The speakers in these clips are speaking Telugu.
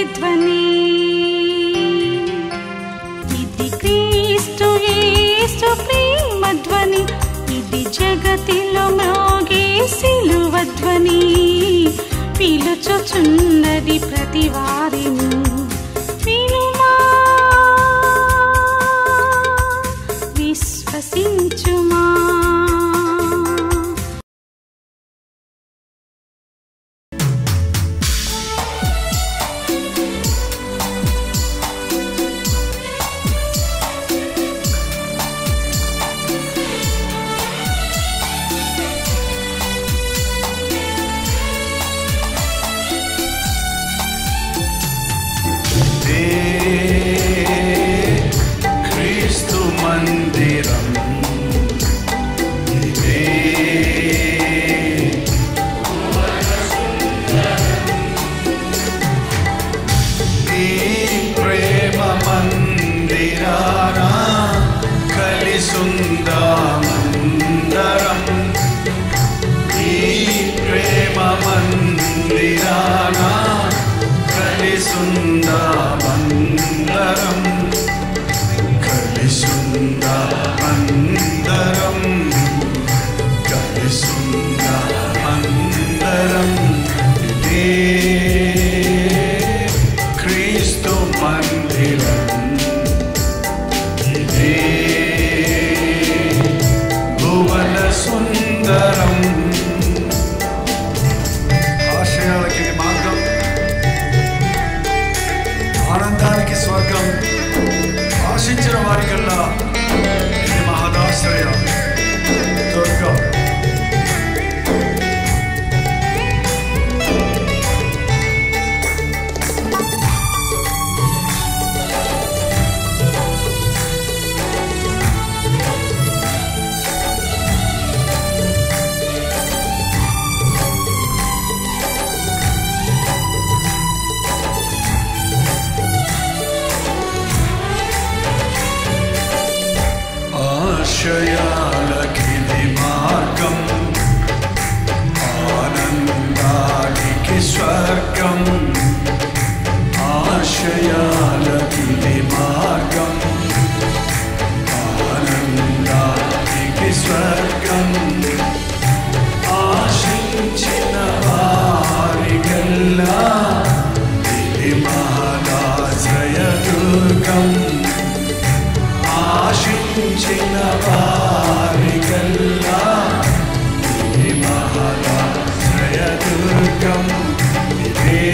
ప్రతిధ్వని. ఇది క్రీస్తు యేసు ప్రేమధ్వని, ఇది జగతిలో మ్రోగే సిలువధ్వని. పిలుచుచున్నది ప్రతి వారిని, వినుమా విశ్వసించుమా. ఆనందానికి స్వర్గం, ఆశించిన వారికల్లా ఇది మహదాశ్రయ దుర్గం. ఆశయాలకిది మార్గం, ఆనందానికి స్వర్గం. ఆశయాలకిది మార్గం, ఆనందానికి స్వర్గం. ఆశించిన వారికల్లా ఇది మహదాశ్రయ దుర్గం. ఆశించిన వారికల్లా ఇది మహదాశ్రయ దుర్గం. ఇదే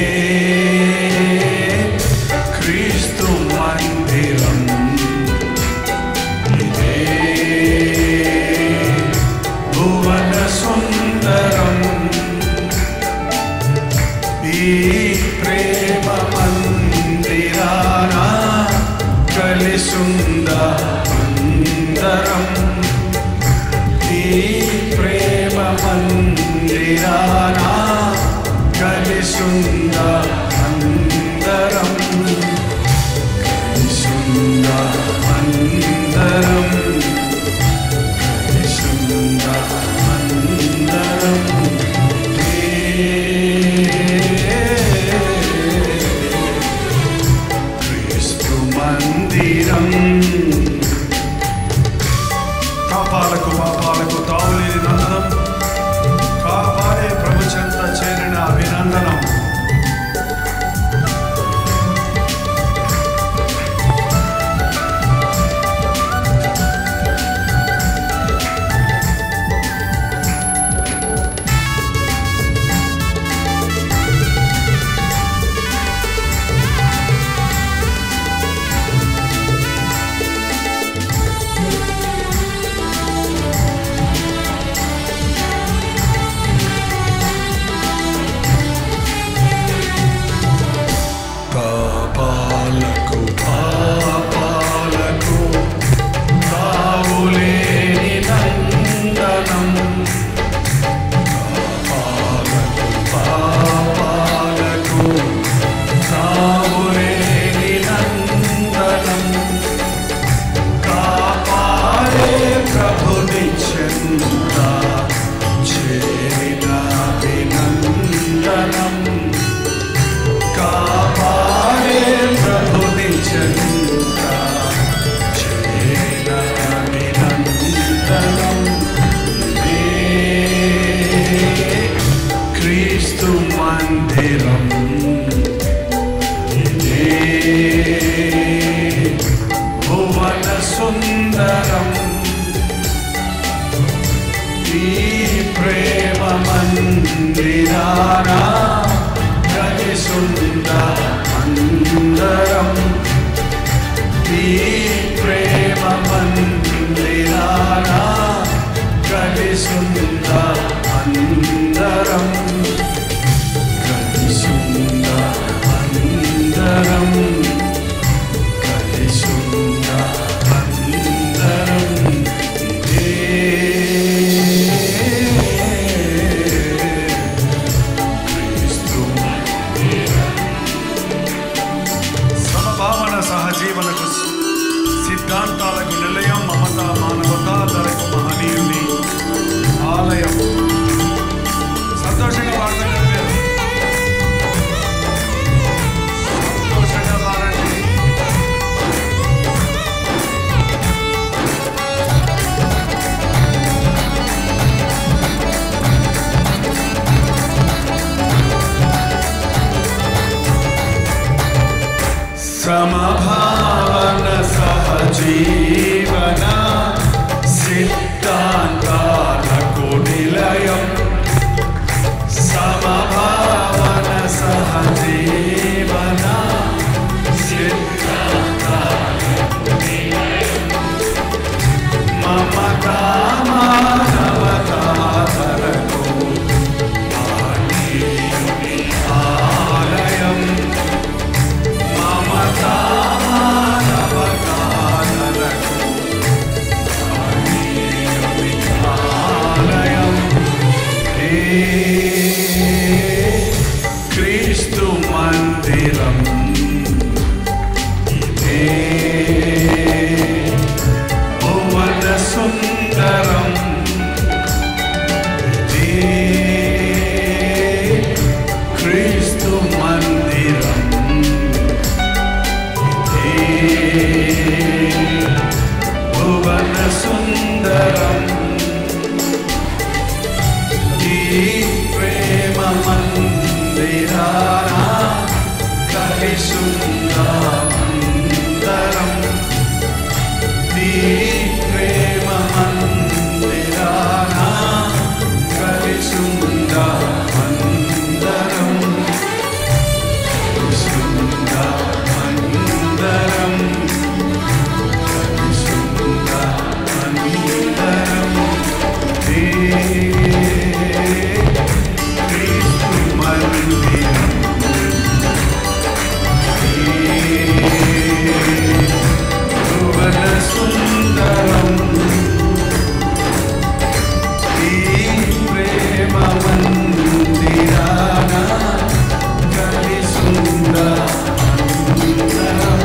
క్రీస్తు మందిరం, ఇదే భువన సుందరం. ఈ ప్రేమ మందిరానా కలిసుందా అందరం. ఈ ప్రేమ మందిరానా కలిసుందా అందరం. కలిసుందా అందరం, కలిసుందా అందరం. క్రీస్తు మందిరం. మందిరం ఇదే భువన సుందరం ఈ ప్రేమ మందిరాన కలిసుంద అందరం ఈ ప్రేమ మందిరాన కలిసుంద అందరం కలిసుంద అందరం కలిసుంద అందరం క్రీస్తు సమభావన సహజీవనకు సిద్ధాంతాలకు నిలయం మమత మానవత ధరకు మహనీయుని ఆలయం. సంతోషంగా పాడుతున్నారు, సంతోషంగా పాడండి. సమభావన సహజీవన సిద్ధాంతాలకు నిలయం సమభావన సహజీవన సిద్ధాంతాలకు నిలయం మమతా మానవతా ధరకు మహనీయుని ఆలయం మమతా మానవతా ధరకు మహనీయుని ఆలయం క్రీస్తు మందిరం ఇదే భువన సుందరం ఇదే క్రీస్తు మందిరం ఇదే భువన సుందరం ఈ ప్రేమ మందిరాన కలిసుంద అందరం ఈ ప్రేమ మందిరాన కలిసుంద అందరం కలిసుంద అందరం కలిసుంద అందరం క్రీస్తు మందిరం భువన సుందరం ఈ ప్రేమ మందిరాన కలిసుంద అందరం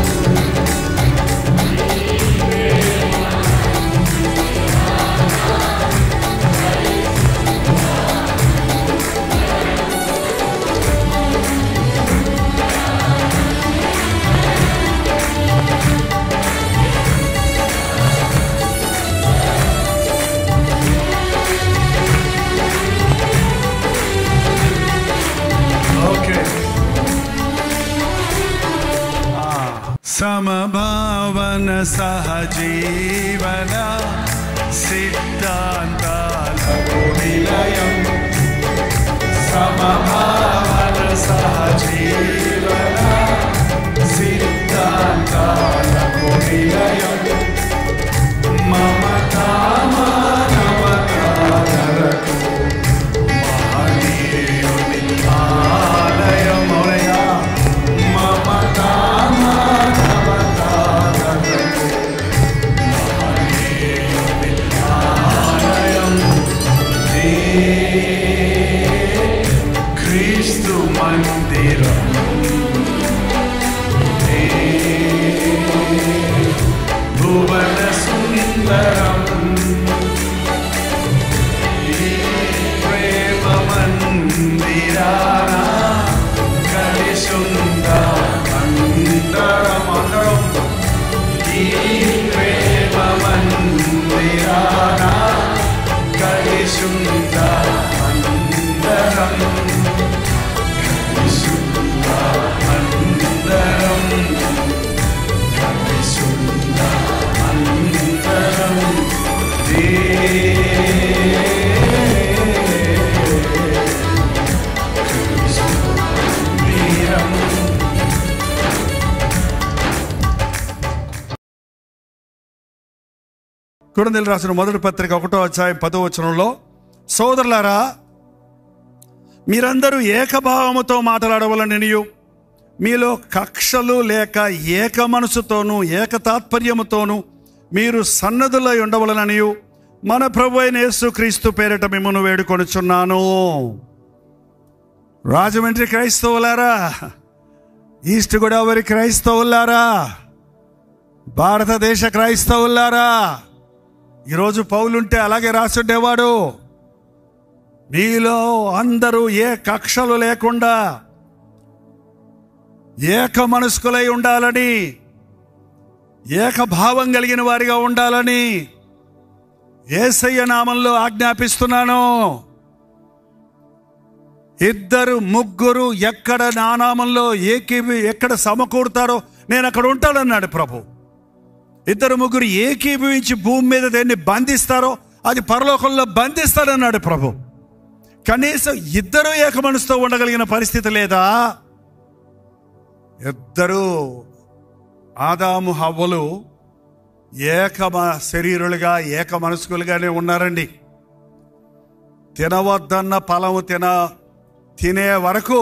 సమభావన సహజీవన సిద్ధాంతాలకు నిలయం సమభావన సహజీవన సిద్ధాంతాలకు నిలయం మమతా మానవతా ధరకు మహనీయుని ఆలయం మమతా మానవతా ధరకు మహనీయుని ఆలయం క్రీస్తు మందిరం భువన సుందరం ప్రేమ మందిరాన కలిసుంద అందరం అందరం ఈ ప్రేమ మందిరాన కలిసుంద అందరం కొరింథీయులకు రాసిన మొదటి పత్రిక 1వ అధ్యాయం 10వ వచనంలో, సోదరులారా, మీరందరూ ఏకభావముతో మాట్లాడవలననియు, మీలో కక్షలు లేక ఏక మనసుతోనూ ఏక తాత్పర్యముతోనూ మీరు సన్నద్ధులై ఉండవలననియు మన ప్రభు అయిన యేసుక్రీస్తు పేరిట మిమ్మల్ని వేడుకొనుచున్నాను. రాజమండ్రి క్రైస్తవులారా, ఈస్ట్ గోదావరి క్రైస్తవులారా, భారతదేశ క్రైస్తవులారా, ఈరోజు పౌలుంటే అలాగే రాసుండేవాడు. మీలో అందరూ ఏ కక్షలు లేకుండా ఏక మనస్కులై ఉండాలని, ఏకభావం కలిగిన వారిగా ఉండాలని యేసయ్య నామంలో ఆజ్ఞాపిస్తున్నాను. ఇద్దరు ముగ్గురు ఎక్కడ నా నామంలో ఎక్కడ సమకూడతారో నేను అక్కడ ఉంటానన్నాడు ప్రభు. ఇద్దరు ముగ్గురు ఏకీభవించి భూమి మీద దేన్ని బంధిస్తారో అది పరలోకంలో బంధిస్తాడన్నాడు ప్రభు. కనీసం ఇద్దరు ఏక మనసుతో ఉండగలిగిన పరిస్థితి లేదా? ఇద్దరు ఆదాము హవ్వలు ఏక శరీరులుగా ఏక మనస్కులుగానే ఉన్నారండి. తినవద్దన్న ఫలము తినే వరకు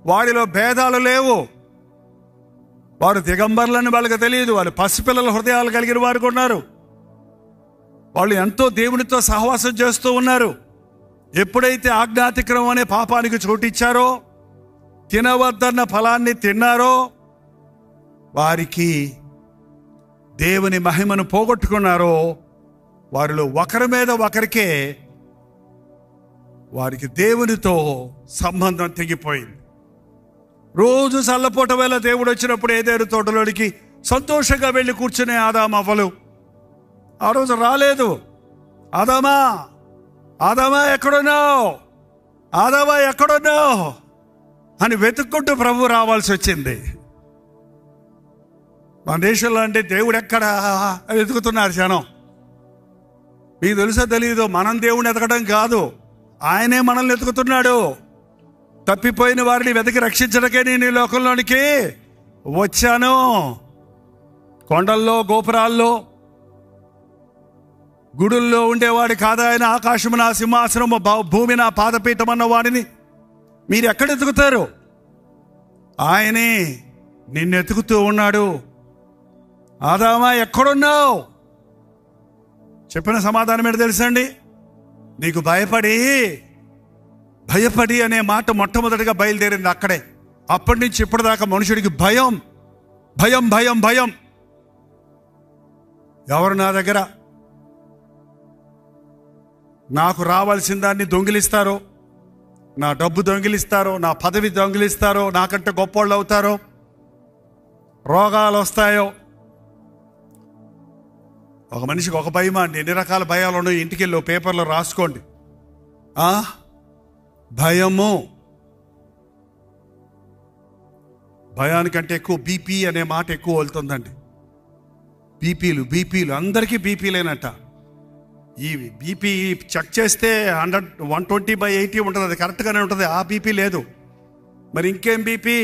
వాడిలో భేదాలు లేవు. వారు దిగంబర్లని వాళ్ళకి తెలియదు. వాళ్ళు పసిపిల్లల హృదయాలు కలిగిన వారు ఉన్నారు. వాళ్ళు ఎంతో దేవునితో సహవాసం చేస్తూ ఉన్నారు. ఎప్పుడైతే ఆజ్ఞాతిక్రమం అనే పాపానికి చోటిచ్చారో, తినవద్దన్న ఫలాన్ని తిన్నారో, వారికి దేవుని మహిమను పోగొట్టుకున్నారో, వారిలో ఒకరి మీద ఒకరికే వారికి దేవునితో సంబంధం తెగిపోయింది. రోజు చల్లపూట వేళ దేవుడు వచ్చినప్పుడు ఏదేరు తోటలోనికి సంతోషంగా వెళ్ళి కూర్చునే ఆదాము అవ్వలు ఆ రోజు రాలేదు. ఆదామా, ఆదామా ఎక్కడున్నావు, ఆదామా ఎక్కడున్నావు అని వెతుక్కుంటూ ప్రభు రావాల్సి వచ్చింది. మన దేశంలో అంటే దేవుడు ఎక్కడా అని వెతుకుతున్నారు జనం. మీకు తెలుసో తెలీదు, మనం దేవుడిని ఎతకడం కాదు, ఆయనే మనల్ని వెతుకుతున్నాడు. తప్పిపోయిన వారిని వెతికి రక్షించడానికే నేను ఈ లోకంలోనికి వచ్చాను. కొండల్లో, గోపురాల్లో, గుడుల్లో ఉండేవాడి కాదు ఆయన. ఆకాశము నా సింహాసనము, భూమి నా పాదపీఠం అన్న వాడిని మీరు ఎక్కడ ఎతుకుతారు? ఆయనే నిన్ను ఎతుకుతూ ఉన్నాడు. ఆదామా ఎక్కడున్నావు? చెప్పిన సమాధానం ఏంటో తెలుసండి? నీకు భయపడి అనే మాట మొట్టమొదటిగా బయలుదేరింది అక్కడే. అప్పటి నుంచి ఇప్పటిదాకా మనుషుడికి భయం భయం భయం భయం. ఎవరు నా దగ్గర నాకు రావాల్సిన దాన్ని దొంగిలిస్తారో, నా డబ్బు దొంగిలిస్తారో, నా పదవి దొంగిలిస్తారో, నాకంటే గొప్పోళ్ళు అవుతారో, రోగాలు వస్తాయో. ఒక మనిషికి ఒక భయమా అండి? ఎన్ని రకాల భయాలు ఉన్నాయో ఇంటికి వెళ్ళి పేపర్లో రాసుకోండి. భయము, భయానికంటే ఎక్కువ బీపీ అనే మాట ఎక్కువ వెళ్తుందండి. బీపీలు అందరికీ బీపీలేనట. ఈ బీపీ చెక్ చేస్తే 120/80 ఉంటుంది, అది కరెక్ట్గానే ఉంటుంది. ఆ బీపీ లేదు. మరి ఇంకేం బీపీ?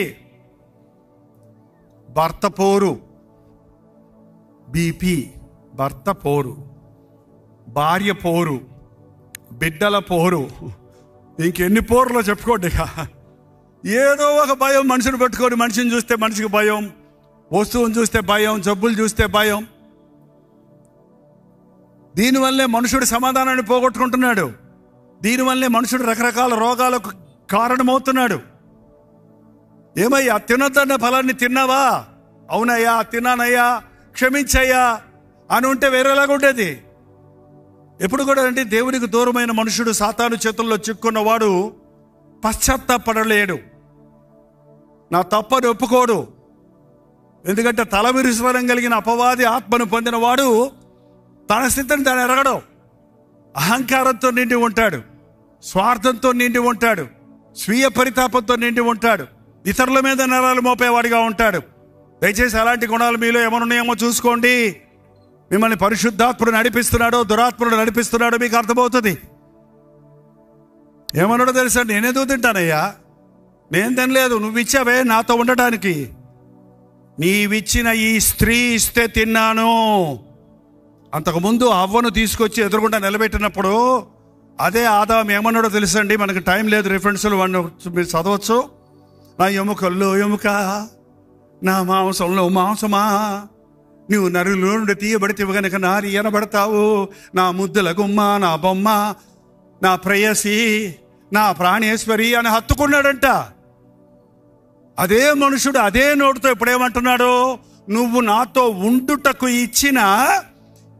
భర్త పోరు బీపీ, భర్త పోరు, భార్య పోరు, బిడ్డల పోరు, ఇంకెన్ని పోరులో చెప్పుకోండి. ఏదో ఒక భయం మనిషిని పెట్టుకొని, మనిషిని చూస్తే మనిషికి భయం, వస్తువుని చూస్తే భయం, జబ్బులు చూస్తే భయం. దీనివల్లే మనుషుడు సమాధానాన్ని పోగొట్టుకుంటున్నాడు. దీనివల్లే మనుషుడు రకరకాల రోగాలకు కారణమవుతున్నాడు. ఏమయ్యా, తినొద్దన్న ఫలాన్ని తిన్నావా? అవునయ్యా, తిన్నానయ్యా, క్షమించయ్యా అని ఉంటే వేరేలాగా ఉండేది. ఎప్పుడు కూడా అంటే దేవునికి దూరమైన మనుషుడు, సాతాను చేతుల్లో చిక్కున్నవాడు పశ్చాత్తాపడలేడు, నా తప్పని ఒప్పుకోడు. ఎందుకంటే తలవిరుస్వరం కలిగిన అపవాది ఆత్మను పొందిన వాడు తన స్థితిని తాను ఎరగడు. అహంకారంతో నిండి ఉంటాడు, స్వార్థంతో నిండి ఉంటాడు, స్వీయ పరితాపంతో నిండి ఉంటాడు, ఇతరుల మీద నేరాలు మోపేవాడిగా ఉంటాడు. దయచేసి అలాంటి గుణాలు మీలో ఏమనున్నాయేమో చూసుకోండి. మిమ్మల్ని పరిశుద్ధాత్ముడు నడిపిస్తున్నాడో దురాత్ముడు నడిపిస్తున్నాడో మీకు అర్థమవుతుంది. ఏమన్నాడో తెలుసా? నేనేదో తింటానయ్యా, నేను తినలేదు, నువ్వు ఇచ్చావే నాతో ఉండటానికి, నీవిచ్చిన ఈ స్త్రీ ఇస్తే తిన్నాను. అంతకుముందు అవ్వను తీసుకొచ్చి ఎదురుగుండా నిలబెట్టినప్పుడు అదే ఆదాం ఏమన్నాడో తెలుసండి? మనకు టైం లేదు, రిఫరెన్స్లు మీరు చదవచ్చు. నా ఎముకల్లో ఎముక, నా మాంసంలో మాంసమా, నువ్వు నరులో నుండి తీయబడితే కనుక నారి ఎనబడతావు. నా ముద్దుల గుమ్మ, నా బొమ్మ, నా ప్రేయసి, నా ప్రాణేశ్వరి అని హత్తుకున్నాడంట. అదే మనుషుడు అదే నోటితో ఇప్పుడేమంటున్నాడు? నువ్వు నాతో ఉండుటకు ఇచ్చిన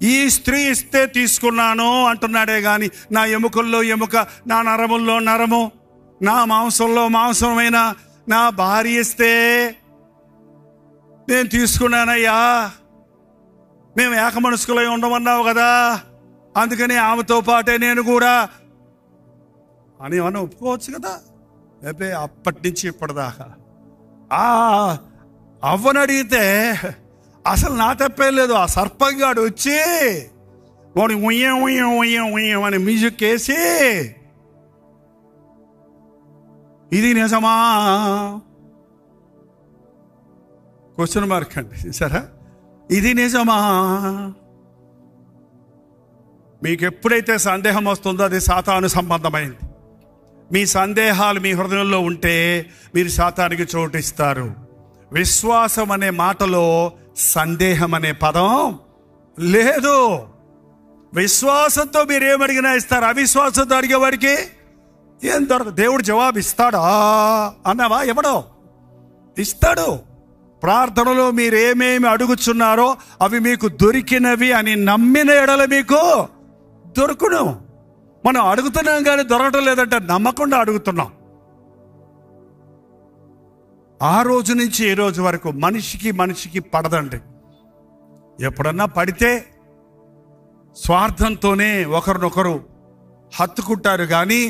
ఈ స్త్రీ ఇస్తే తీసుకున్నాను అంటున్నాడే గాని నా ఎముకల్లో ఎముక, నా నరముల్లో నరము, నా మాంసంలో మాంసమైన నా భార్య ఇస్తే నేను తీసుకున్నానయ్యా. మేము ఏక మనసుకులై ఉండమన్నావు కదా, అందుకని ఆమెతో పాటే నేను కూడా అని ఏమన్నా ఒప్పుకోవచ్చు కదా. లేకపోతే అప్పటి నుంచి ఇప్పటిదాకా అవ్వని అడిగితే అసలు నా తప్పే లేదు. ఆ సర్పంగాడు వచ్చి వాడు ఉయ్యం ఉయ్యం ఉయ్యం ఉయ్యం అని మ్యూజిక్ వేసి ఇది నిజమా? క్వశ్చన్ మార్క్ అండి. సరే, ఇది నిజమా? మీకు ఎప్పుడైతే సందేహం వస్తుందో అది సాతాను సంబంధమైంది. మీ సందేహాలు మీ హృదయంలో ఉంటే మీరు సాతానికి చోటిస్తారు. విశ్వాసం అనే మాటలో సందేహం అనే పదం లేదు. విశ్వాసంతో మీరు ఏమడిగినా ఇస్తారు, అవిశ్వాసంతో అడిగేవాడికి ఏం దొరకదు. దేవుడు జవాబు ఇస్తాడా అన్నావా? ఎవడో ఇస్తాడు. ప్రార్థనలో మీరు ఏమేమి అడుగుచున్నారో అవి మీకు దొరికినవి అని నమ్మిన ఎడల మీకు దొరుకును. మనం అడుగుతున్నాం కానీ దొరకటం లేదంటే నమ్మకుండా అడుగుతున్నాం. ఆ రోజు నుంచి ఈ రోజు వరకు మనిషికి పడదండి. ఎప్పుడన్నా పడితే స్వార్థంతోనే ఒకరినొకరు హత్తుకుంటారు కానీ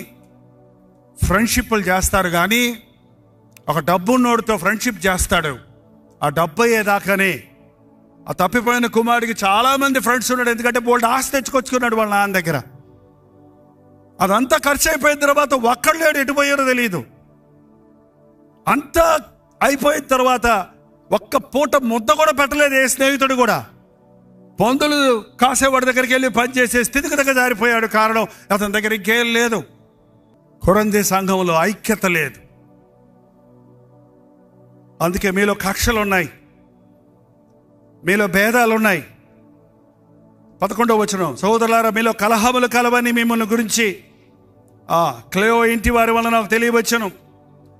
ఫ్రెండ్షిప్లు చేస్తారు. కానీ ఒక డబ్బున్నోడితో ఫ్రెండ్షిప్ చేస్తాడు, ఆ డబ్బు అయ్యేదాకానే. ఆ తప్పిపోయిన కుమారుడికి చాలామంది ఫ్రెండ్స్ ఉన్నాడు, ఎందుకంటే బోల్డ్ ఆస్తి తెచ్చుకొచ్చుకున్నాడు వాళ్ళ నాన్న దగ్గర. అదంతా ఖర్చు అయిపోయిన తర్వాత ఒక్కడు లేడు, ఎటు పోయారో తెలియదు. అంతా అయిపోయిన తర్వాత ఒక్క పూట ముద్ద కూడా పెట్టలేదు ఏ స్నేహితుడు కూడా. పందులు కాసేవాడి దగ్గరికి వెళ్ళి పనిచేసే స్థితికి దగ్గర జారిపోయాడు. కారణం అతని దగ్గర ఇంకేం లేదు. కొరంథీ సంఘంలో ఐక్యత లేదు. అందుకే మీలో కక్షలు ఉన్నాయి, మీలో భేదాలు ఉన్నాయి. 11వ వచనం, సోదరులారా మీలో కలహములు కలవని మిమ్మల్ని గురించి క్లేయో ఇంటి వారి వలన నాకు తెలియవచ్చును.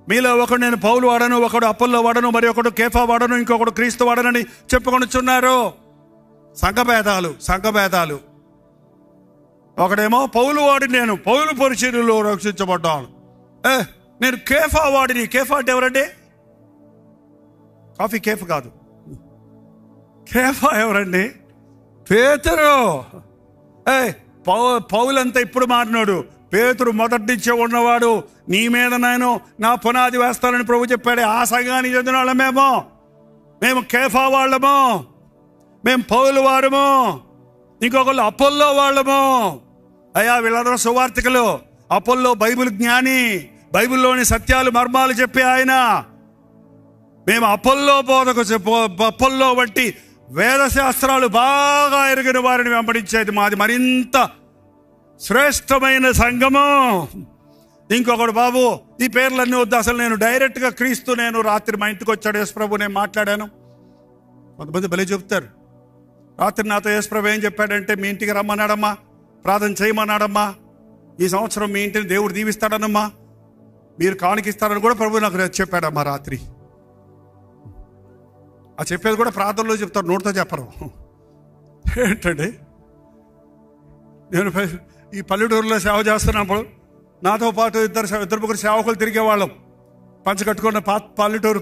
మీలో ఒకడు నేను పౌలు వాడను, ఒకడు అపోల్లో వాడను, మరి ఒకడు కేఫా వాడను, ఇంకొకడు క్రీస్తు వాడనని చెప్పుకొనుచున్నారు. సంఘభేదాలు. ఒకడేమో పౌలు వాడిని, నేను పౌలు పరిచర్యలో రక్షించబడ్డాను. నేను కేఫా వాడిని. కేఫా అంటే ఎవరండి? కాఫీ కేఫ్ కాదు. కేఫా ఎవరండి? పేతురు. పౌలంతా ఇప్పుడు మారినాడు. పేతురు మొదటి నుంచే ఉన్నవాడు. నీ మీద నేను నా పునాది వేస్తానని ప్రభు చెప్పాడు. ఆ సంఘానికి చెందిన వాళ్ళమేమో, మేము కేఫా వాళ్ళము, మేము పౌలు వారము, ఇంకొకళ్ళు అపోల్లో వాళ్ళము. అయ్యా వీళ్ళందరూ సువార్తికులు. అపోల్లో బైబిల్ జ్ఞాని, బైబిల్లోని సత్యాలు మర్మాలు చెప్పే ఆయన. మేము అపోల్లో అపోల్లో వంటి వేదశాస్త్రాలు బాగా ఎరిగిన వారిని వెంబడించేది మాది మరింత శ్రేష్టమైన సంఘము. ఇంకొకడు బాబు ఈ పేర్లన్నీ వద్దు, అసలు నేను డైరెక్ట్గా క్రీస్తు, నేను రాత్రి మా ఇంటికి వచ్చాడు యేసు ప్రభు, నేను మాట్లాడాను. కొంతమంది భలే చెప్తారు. రాత్రి నాతో యేసు ప్రభు ఏం చెప్పాడంటే, మీ ఇంటికి రమ్మన్నాడమ్మా, ప్రార్థన చేయమన్నాడమ్మా, ఈ సంవత్సరం మీ ఇంటిని దేవుడు దీవిస్తాడనమ్మా, మీరు కానుకిస్తారని కూడా ప్రభు నాకు చెప్పాడమ్మా రాత్రి. ఆ చెప్పేది కూడా ప్రార్థనలో చెప్తారు, నోటితో చెప్పరు. ఏంటండి, నేను ఈ పల్లెటూరులో సేవ చేస్తున్నప్పుడు నాతో పాటు ఇద్దరు ముగ్గురు సేవకులు తిరిగేవాళ్ళం. పంచకట్టుకున్న పల్లెటూరు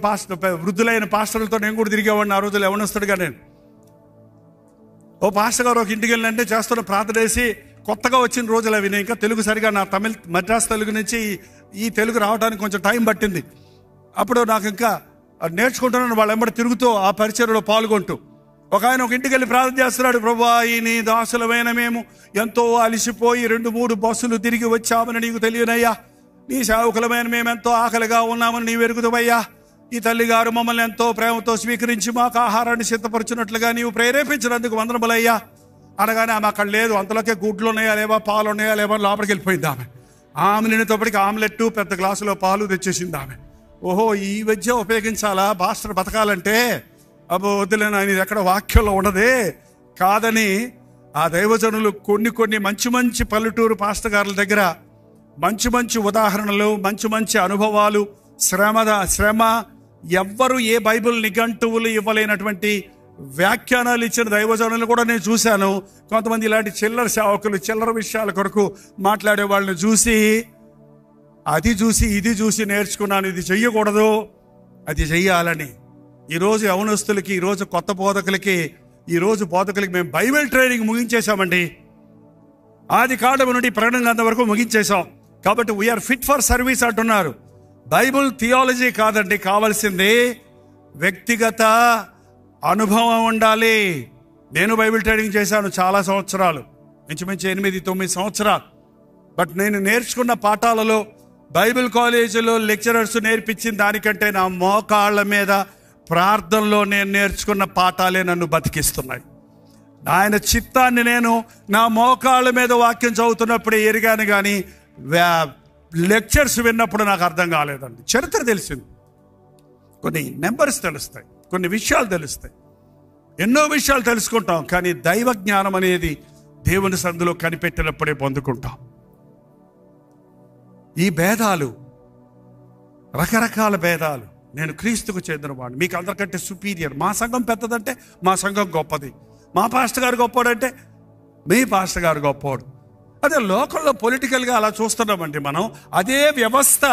వృద్ధులైన పాస్టర్లతో నేను కూడా తిరిగేవాడిని. ఆ రోజులు ఎవనొస్తాడుగా నేను. ఓ పాస్టర్ గారు ఒక ఇంటికి వెళ్ళినంటే చేస్తున్న ప్రార్థన వేసి, కొత్తగా వచ్చిన రోజులు అవి. నేను ఇంకా తెలుగు సరిగా, నా మద్రాసు తెలుగు నుంచి ఈ తెలుగు రావడానికి కొంచెం టైం పట్టింది. అప్పుడు నాకు ఇంకా నేర్చుకుంటున్నాను. వాళ్ళు వెంబడి తిరుగుతూ ఆ పరిచర్యలో పాల్గొంటూ ఒక ఆయన ఒక ఇంటికి వెళ్ళి ప్రార్థన చేస్తున్నాడు. ప్రభువా, ఈ నీ దాసులమైన మేము ఎంతో అలిసిపోయి 2-3 బస్సులు తిరిగి వచ్చామని నీకు తెలియనయ్యా. నీ సేవకులమైన మేము ఎంతో ఆకలిగా ఉన్నామని నీవు ఎరుగుతావయ్యా. ఈ తల్లిగారు మమ్మల్ని ఎంతో ప్రేమతో స్వీకరించి మాకు ఆహారాన్ని సిద్ధపరచున్నట్లుగా నీవు ప్రేరేపించినందుకు వందనములయ్యా. అనగానే ఆమె అక్కడ లేదు, అంతలోకే గుడ్లు ఉన్నాయా లేవా, పాలు ఉన్నాయా లేవా లోపలికి వెళ్ళిపోయింది ఆమె నిన్నతోపటికి ఆమ్లెట్ పెద్ద గ్లాసులో పాలు తెచ్చేసింది ఆమె. ఓహో, ఈ విద్య ఉపయోగించాలా పాస్టర్ బతకాలంటే? అబ్బో వద్దులేను, ఆయన ఇది ఎక్కడ వాక్యంలో ఉండదే కాదని ఆ దైవజనులు కొన్ని మంచి మంచి పల్లెటూరు పాస్టర్ గారుల దగ్గర మంచి ఉదాహరణలు, మంచి అనుభవాలు, శ్రమ ఎవ్వరు ఏ బైబిల్ నిఘంటువులు ఇవ్వలేనటువంటి వ్యాఖ్యానాలు ఇచ్చిన దైవజనులు కూడా నేను చూశాను. కొంతమంది ఇలాంటి చిల్లర సేవకులు చిల్లర విషయాల కొరకు మాట్లాడే వాళ్ళని చూసి ఇది చూసి నేర్చుకున్నాను, ఇది చెయ్యకూడదు, అది చెయ్యాలని. ఈరోజు యవనస్తులకి, ఈరోజు కొత్త బోధకులకి, ఈరోజు బోధకులకి మేము బైబిల్ ట్రైనింగ్ ముగించేశామండి. ఆది కాండము నుండి ప్రకటన గ్రంథం వరకు ముగించేశాం. కాబట్టి వీఆర్ ఫిట్ ఫర్ సర్వీస్ అంటున్నారు. బైబిల్ థియాలజీ కాదండి కావాల్సింది, వ్యక్తిగత అనుభవం ఉండాలి. నేను బైబిల్ ట్రైనింగ్ చేశాను చాలా సంవత్సరాలు, ఇంచుమించు 8-9 సంవత్సరాలు. బట్ నేను నేర్చుకున్న పాఠాలలో బైబిల్ కాలేజీలో లెక్చరర్స్ నేర్పించిన దానికంటే నా మోకాళ్ళ మీద ప్రార్థనలో నేను నేర్చుకున్న పాఠాలే నన్ను బతికిస్తున్నాయి. ఆయన చిత్తాన్ని నేను నా మోకాళ్ళ మీద వాక్యం చదువుతున్నప్పుడే ఎరిగాను, కానీ లెక్చర్స్ విన్నప్పుడు నాకు అర్థం కాలేదండి. చరిత్ర తెలిసింది, కొన్ని నెంబర్స్ తెలుస్తాయి, కొన్ని విషయాలు తెలుస్తాయి, ఎన్నో విషయాలు తెలుసుకుంటాం. కానీ దైవ జ్ఞానం అనేది దేవుని సందులో కనిపెట్టినప్పుడే పొందుకుంటాం. ఈ భేదాలు, రకరకాల భేదాలు, నేను క్రీస్తుకు చెందినవాడిని, మీకు అందరికంటే సుపీరియర్, మా సంఘం పెద్దదంటే మా సంఘం గొప్పది, మా పాస్టర్ గారు గొప్పవాడంటే మీ పాస్టర్ గారు గొప్పవాడు. అదే లోకల్లో పొలిటికల్గా అలా చూస్తున్నామండి మనం. అదే వ్యవస్థ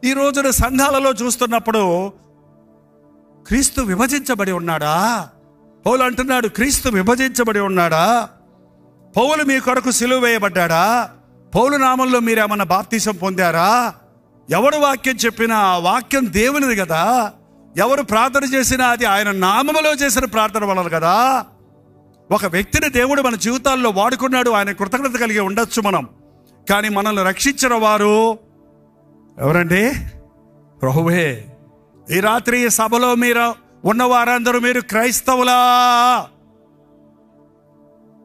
ఈ రోజున సంఘాలలో చూస్తున్నప్పుడు క్రీస్తు విభజించబడి ఉన్నాడా? పౌలు అంటున్నాడు, క్రీస్తు విభజించబడి ఉన్నాడా? పౌలు మీ కొరకు సిలువ వేయబడ్డాడా? పౌలు నామంలో మీరు ఏమన్నా బాప్తీసం పొందారా? ఎవరు వాక్యం చెప్పినా ఆ వాక్యం దేవునిది కదా. ఎవరు ప్రార్థన చేసినా అది ఆయన నామములో చేసిన ప్రార్థన వలన కదా. ఒక వ్యక్తిని దేవుడు మన జీవితాల్లో వాడుకున్నాడు, ఆయన కృతజ్ఞత కలిగి ఉండొచ్చు మనం. కానీ మనల్ని రక్షించిన వారు ఎవరండి? ప్రభువే. ఈ రాత్రి సభలో మీరు ఉన్న వారందరూ మీరు క్రైస్తవులా?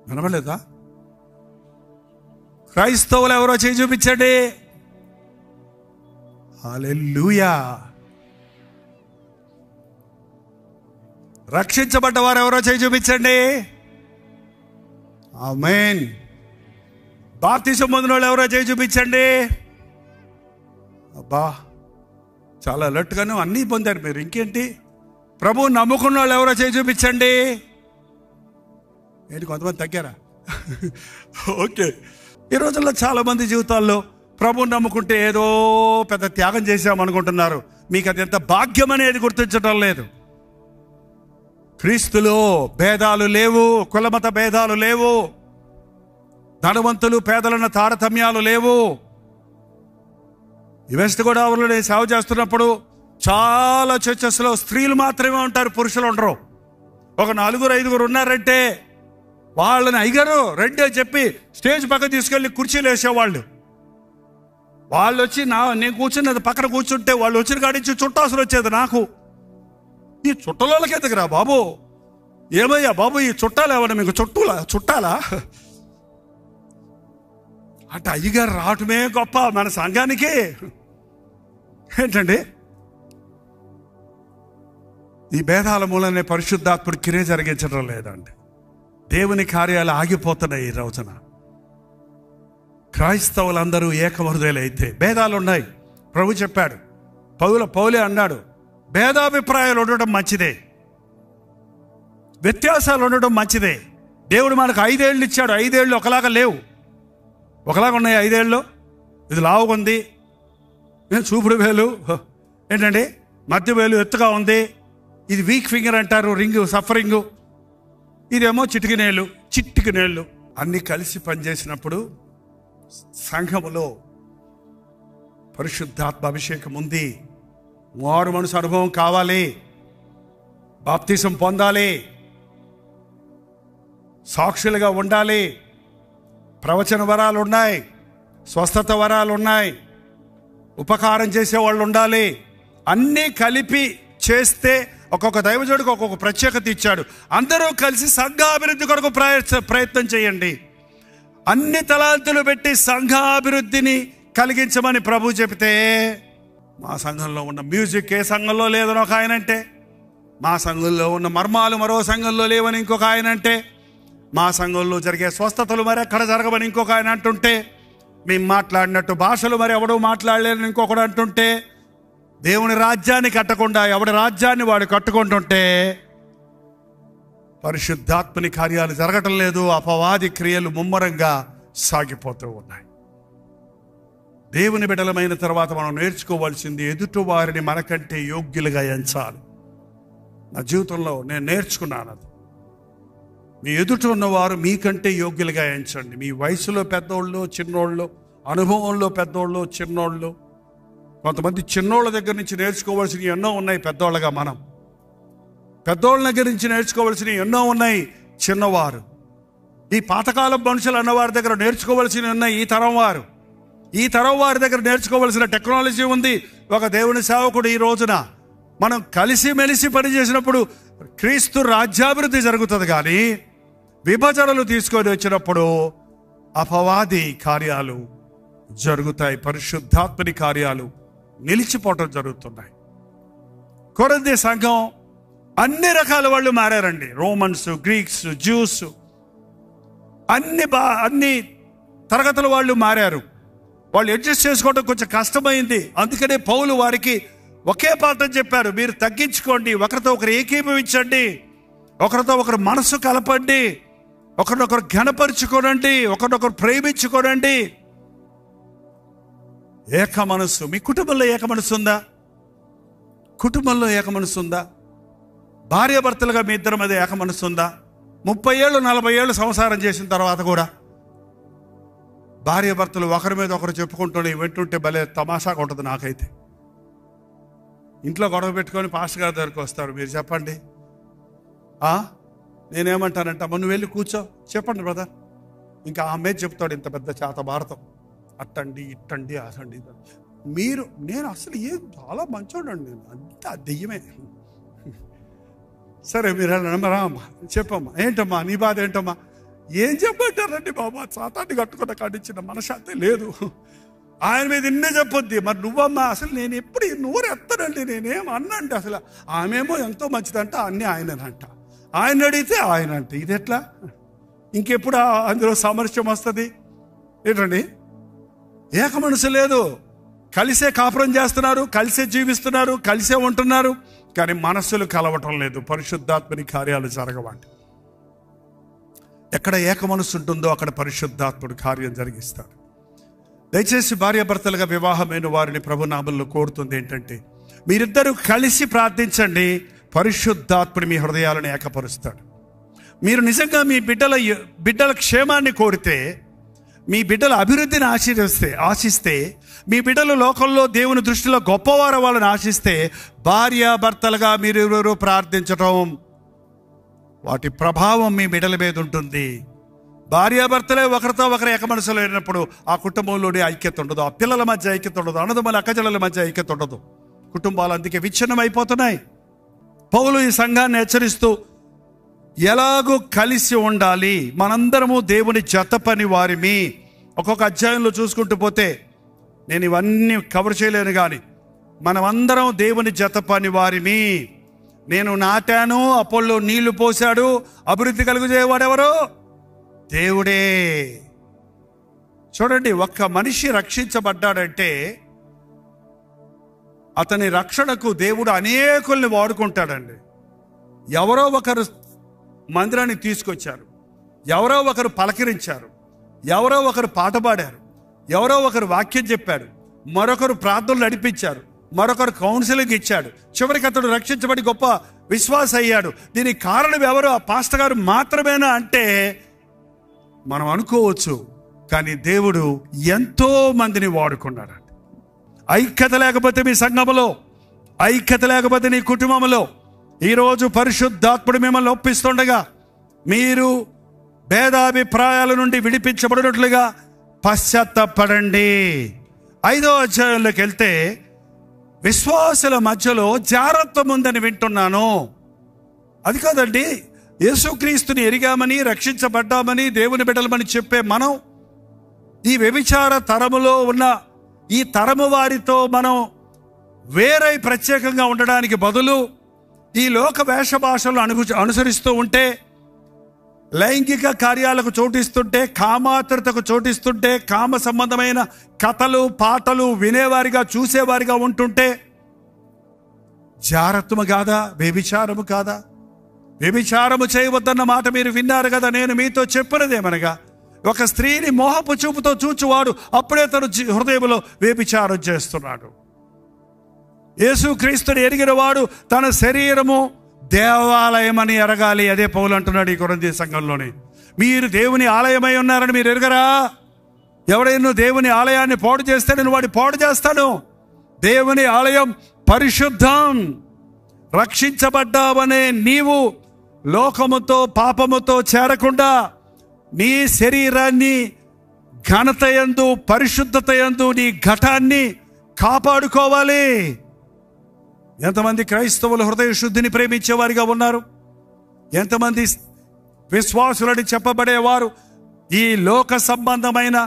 వినవలేదా? క్రైస్తవులు ఎవరో చేయి చూపించండి. హల్లెలూయా. రక్షించబడ్డ వారు ఎవరో చేయి చూపించండి. ఆమేన్. బాప్తిసం పొందిన వాళ్ళు ఎవరో చేయి చూపించండి. అబ్బా, చాలా అలర్ట్గాను అన్నీ పొందారు మీరు, ఇంకేంటి? ప్రభువు నమ్ముకున్న వాళ్ళు ఎవరో చేయి చూపించండి. ఏంటి కొంతమంది తగ్గారా? ఓకే. ఈ రోజుల్లో చాలామంది జీవితాల్లో ప్రభువు నమ్ముకుంటే ఏదో పెద్ద త్యాగం చేశామనుకుంటున్నారు. మీకు అది ఎంత భాగ్యం అనేది గుర్తించడం లేదు. క్రీస్తులో భేదాలు లేవు, కులమత భేదాలు లేవు, ధనవంతులు పేదలన్న తారతమ్యాలు లేవు. ఈ వెస్ట్ గోదావరిలో నేను సేవ చేస్తున్నప్పుడు చాలా చర్చెస్లో స్త్రీలు మాత్రమే ఉంటారు, పురుషులు ఉండరు. ఒక 4-5 ఉన్నారంటే వాళ్ళని అయ్యగారు రండి అని చెప్పి స్టేజ్ పక్కన తీసుకెళ్ళి కుర్చీలు వేసేవాళ్ళు. వాళ్ళు వచ్చి నేను కూర్చున్నది పక్కన కూర్చుంటే వాళ్ళు వచ్చిన కాడించి చుట్టాసులు వచ్చేది నాకు. ఈ చుట్టలోకి ఎదుగురా బాబు, ఏమయ్యా బాబు ఈ చుట్టాలు ఏమన్నా మీకు చుట్టాలా అంటే అయ్యగారు రావటమే గొప్ప మన సంఘానికి. ఏంటండి ఈ భేదాల మూలనే పరిశుద్ధాత్ముడు క్రియ జరిగించడం లేదండి. దేవుని కార్యాలు ఆగిపోతున్నాయి. ఈ రోజున క్రైస్తవులందరూ ఏకమహృదయులైతే భేదాలు ఉన్నాయి. ప్రభు చెప్పాడు, పౌలే అన్నాడు, భేదాభిప్రాయాలు ఉండడం మంచిదే, వ్యత్యాసాలు ఉండడం మంచిదే. దేవుడు మనకు 5 ఏళ్ళు ఇచ్చాడు, 5 ఏళ్ళు ఒకలాగా లేవు, ఒకలాగా ఉన్నాయి 5 ఏళ్ళు. ఇది లావుగా ఉంది, చూపుడు వేలు ఏంటండి మధ్య వేలు ఎత్తుగా ఉంది, ఇది వీక్ ఫింగర్ అంటారు, రింగు సఫరింగు, ఇదేమో చిటికి నేళ్ళు అన్నీ కలిసి పనిచేసినప్పుడు సంఘములో పరిశుద్ధాత్మ అభిషేకం ఉంది. మారు మనసు అనుభవం కావాలి, బాప్తిసం పొందాలి, సాక్షులుగా ఉండాలి, ప్రవచన వరాలు ఉన్నాయి, స్వస్థత వరాలు ఉన్నాయి, ఉపకారం చేసేవాళ్ళు ఉండాలి. అన్నీ కలిపి చేస్తే ఒక్కొక్క దైవజనుడికి ఒక్కొక్క ప్రత్యేకత ఇచ్చాడు. అందరూ కలిసి సంఘాభివృద్ధి కొరకు ప్రయత్నం చేయండి. అన్ని తలాంతులు పెట్టి సంఘాభివృద్ధిని కలిగించమని ప్రభు చెబితే, మా సంఘంలో ఉన్న మ్యూజిక్ ఏ సంఘంలో లేదని ఒక ఆయన అంటే, మా సంఘంలో ఉన్న మర్మాలు మరో సంఘంలో లేవని ఇంకొక ఆయన అంటే, మా సంఘంలో జరిగే స్వస్థతలు మరి ఎక్కడ జరగమని ఇంకొక ఆయన అంటుంటే, మేము మాట్లాడినట్టు భాషలు మరి ఎవడో మాట్లాడలేదని ఇంకొకడు అంటుంటే, దేవుని రాజ్యాన్ని కట్టకుండా ఎవడి రాజ్యాన్ని వాడు కట్టుకుంటుంటే పరిశుద్ధాత్మని కార్యాలు జరగటం లేదు. అపవాది క్రియలు ముమ్మరంగా సాగిపోతూ ఉన్నాయి. దేవుని బిడ్డలమైన తర్వాత మనం నేర్చుకోవాల్సింది ఎదుటి వారిని మనకంటే యోగ్యులుగా ఎంచాలి. నా జీవితంలో నేను నేర్చుకున్నాను అది. మీ ఎదుట ఉన్నవారు మీకంటే యోగ్యులుగా ఎంచండి. మీ వయసులో పెద్దోళ్ళు చిన్నోళ్ళు, అనుభవంలో పెద్దోళ్ళు చిన్నోళ్ళు. కొంతమంది చిన్నోళ్ళ దగ్గర నుంచి నేర్చుకోవాల్సినవి ఎన్నో ఉన్నాయి. పెద్దోళ్ళగా మనం పెద్దోళ్ళ దగ్గర నుంచి నేర్చుకోవాల్సినవి ఎన్నో ఉన్నాయి. చిన్నవారు, ఈ పాతకాలం మనుషులు అన్నవారి దగ్గర నేర్చుకోవాల్సినవి ఉన్నాయి. ఈ తరం వారి దగ్గర నేర్చుకోవాల్సిన టెక్నాలజీ ఉంది. ఒక దేవుని సేవకుడు ఈ రోజున మనం కలిసిమెలిసి పనిచేసినప్పుడు క్రీస్తు రాజ్యాభివృద్ధి జరుగుతుంది. కానీ విభజనలు తీసుకొని వచ్చినప్పుడు అపవాది కార్యాలు జరుగుతాయి. పరిశుద్ధాత్మని కార్యాలు నిలిచిపోవటం జరుగుతున్నాయి. కొరింథీ సంఘం అన్ని రకాల వాళ్ళు మారారండి. రోమన్స్, గ్రీక్స్, జ్యూస్, అన్ని తరగతుల వాళ్ళు మారారు. వాళ్ళు అడ్జస్ట్ చేసుకోవడం కొంచెం కష్టమైంది. అందుకనే పౌలు వారికి ఒకే పాఠం చెప్పారు. మీరు తగ్గించుకోండి, ఒకరితో ఒకరు ఏకీభవించండి, ఒకరితో ఒకరు మనస్సు కలపండి, ఒకరినొకరు ఘనపరుచుకోనండి, ఒకరినొకరు ప్రేమించుకోనండి. ఏక మనస్సు. మీ కుటుంబంలో ఏక మనస్సు ఉందా? కుటుంబంలో ఏక మనస్సు ఉందా? భార్యాభర్తలుగా మీ ఇద్దరి మీద ఏక మనస్సు ఉందా? 30 ఏళ్ళు 40 ఏళ్ళు సంసారం చేసిన తర్వాత కూడా భార్యాభర్తలు ఒకరి మీద ఒకరు చెప్పుకుంటూనే వింటుంటే భలే తమాషాగా ఉంటుంది. నాకైతే ఇంట్లో గొడవ పెట్టుకొని పాస్టర్ గారి దగ్గరికి వస్తారు. మీరు చెప్పండి, నేనేమంటానంటే, నువ్వు వెళ్ళి కూర్చో, చెప్పండి బ్రదర్. ఇంకా ఆమె చెప్తాడు ఇంత పెద్ద చేత భారతం, అట్టండి ఇట్టండి అసండి. నేను అసలు చాలా మంచోడండి, నేను అంతా దెయ్యమే. సరే మీరు రామ్మా, చెప్పమ్మా, ఏంటమ్మా నీ బాధ ఏంటమ్మా? ఏం చెప్పంటారండి బాబా, సాతాన్ని కట్టుకున్న కాడించిన మనశాంతి లేదు, ఆయన మీద ఇన్నే చెప్పొద్ది. మరి నువ్వమ్మా, అసలు నేను ఎప్పుడు నోరు ఎత్తనండి, నేనేం అన్నండి. అసలు ఆమెమో ఎంతో మంచిదంట, అన్నీ ఆయనంట, ఆయన అడిగితే ఆయన అంటే. ఇది ఎట్లా? ఇంకెప్పుడు అందులో సామరస్యం వస్తుంది? ఏంటండి, ఏక మనసు లేదు. కలిసే కాపురం చేస్తున్నారు, కలిసే జీవిస్తున్నారు, కలిసే ఉంటున్నారు, కానీ మనస్సులు కలవటం లేదు. పరిశుద్ధాత్మని కార్యాలు జరగవండి. ఎక్కడ ఏక మనసు ఉంటుందో అక్కడ పరిశుద్ధాత్ముడు కార్యం జరిగిస్తాడు. దయచేసి భార్యాభర్తలుగా వివాహమైన వారిని ప్రభునామంలో కోరుతుంది ఏంటంటే, మీరిద్దరూ కలిసి ప్రార్థించండి. పరిశుద్ధాత్ముడు మీ హృదయాలను ఏకపరుస్తాడు. మీరు నిజంగా మీ బిడ్డల క్షేమాన్ని కోరితే, మీ బిడ్డల అభివృద్ధిని ఆశిస్తే, మీ బిడ్డలు లోకంలో దేవుని దృష్టిలో గొప్పవారు వాళ్ళని ఆశిస్తే, భార్యాభర్తలుగా మీరు ప్రార్థించటం, వాటి ప్రభావం మీ బిడ్డల మీద ఉంటుంది. భార్యాభర్తలే ఒకరితో ఒకరు ఏకమనసులో లేనప్పుడు ఆ కుటుంబంలోని ఐక్యత ఉండదు, ఆ పిల్లల మధ్య ఐక్యత ఉండదు, అన్నదమ్ముల అక్కచెల్లెల మధ్య ఐక్యత ఉండదు. కుటుంబాలు అందుకే విచ్ఛిన్నం అయిపోతున్నాయి. పౌలు ఈ సంఘాన్ని హెచ్చరిస్తూ, ఎలాగూ కలిసి ఉండాలి, మనందరము దేవుని జత పని వారిమి. ఒక్కొక్క అధ్యాయంలో చూసుకుంటూ పోతే నేను ఇవన్నీ కవర్ చేయలేను, కానీ మనమందరం దేవుని జత పని వారిమి. నేను నాటాను, అపోల్లో నీళ్లు పోశాడు, అభివృద్ధి కలుగుచేవాడెవరు? దేవుడే. చూడండి, ఒక్క మనిషి రక్షించబడ్డాడంటే అతని రక్షణకు దేవుడు అనేకుల్ని వాడుకుంటాడండి. ఎవరో ఒకరు మందిరాన్ని తీసుకొచ్చారు, ఎవరో ఒకరు పలకరించారు, ఎవరో ఒకరు పాట పాడారు, ఎవరో ఒకరు వాక్యం చెప్పారు, మరొకరు ప్రార్థనలు నడిపించారు, మరొకరు కౌన్సిలింగ్ ఇచ్చాడు. చివరికి అతడు రక్షించబడి గొప్ప విశ్వాస అయ్యాడు. దీనికి కారణం ఎవరు? ఆ పాస్టర్ గారు మాత్రమేనా అంటే మనం అనుకోవచ్చు, కానీ దేవుడు ఎంతో మందిని వాడుకున్నాడు. ఐక్యత లేకపోతే మీ సంఘములో, ఐక్యత లేకపోతే నీ కుటుంబంలో, ఈరోజు పరిశుద్ధాత్ముడు మిమ్మల్ని ఒప్పిస్తుండగా మీరు భేదాభిప్రాయాల నుండి విడిపించబడినట్లుగా పశ్చాత్తాపడండి. 5వ అధ్యాయంలోకి వెళ్తే, విశ్వాసుల మధ్యలో జారత్వం ఉందని వింటున్నాను. అది కాదండి, యేసుక్రీస్తుని ఎరిగామని, రక్షించబడ్డామని, దేవుని బిడ్డలమని చెప్పే మనం ఈ వ్యభిచార తరములో ఉన్న ఈ తరము వారితో మనం వేరై ప్రత్యేకంగా ఉండడానికి బదులు ఈ లోక వేష భాషలు అనుసరిస్తూ ఉంటే, లైంగిక కార్యాలకు చోటిస్తుంటే, కామాతురతకు చోటిస్తుంటే, కామ సంబంధమైన కథలు పాటలు వినేవారిగా చూసేవారిగా ఉంటుంటే జారత్వము కాదా? వ్యభిచారము కాదా? వ్యభిచారము చేయవద్దన్న మాట మీరు విన్నారు కదా. నేను మీతో చెప్పినదేమనగా, ఒక స్త్రీని మోహపు చూపుతో చూచువాడు అప్పుడే తన హృదయంలో వ్యభిచారం చేస్తున్నాడు. యేసుక్రీస్తుని ఎరిగిన వాడు తన శరీరము దేవాలయం అని ఎరగాలి. అదే పౌలు అంటున్నాడు ఈ కొరింథీ సంఘంలోని. మీరు దేవుని ఆలయమై ఉన్నారని మీరు ఎరగరా? ఎవడైనా దేవుని ఆలయాన్ని పాడు చేస్తే నేను వాడిని పాడు చేస్తాను. దేవుని ఆలయం పరిశుద్ధం. రక్షించబడ్డావనే నీవు లోకముతో పాపముతో చేరకుండా నీ శరీరాన్ని ఘనతయందు పరిశుద్ధతయందు నీ ఘటాన్ని కాపాడుకోవాలి. ఎంతమంది క్రైస్తవులు హృదయ శుద్ధిని ప్రేమించేవారిగా ఉన్నారు? ఎంతమంది విశ్వాసులని చెప్పబడేవారు ఈ లోక సంబంధమైన,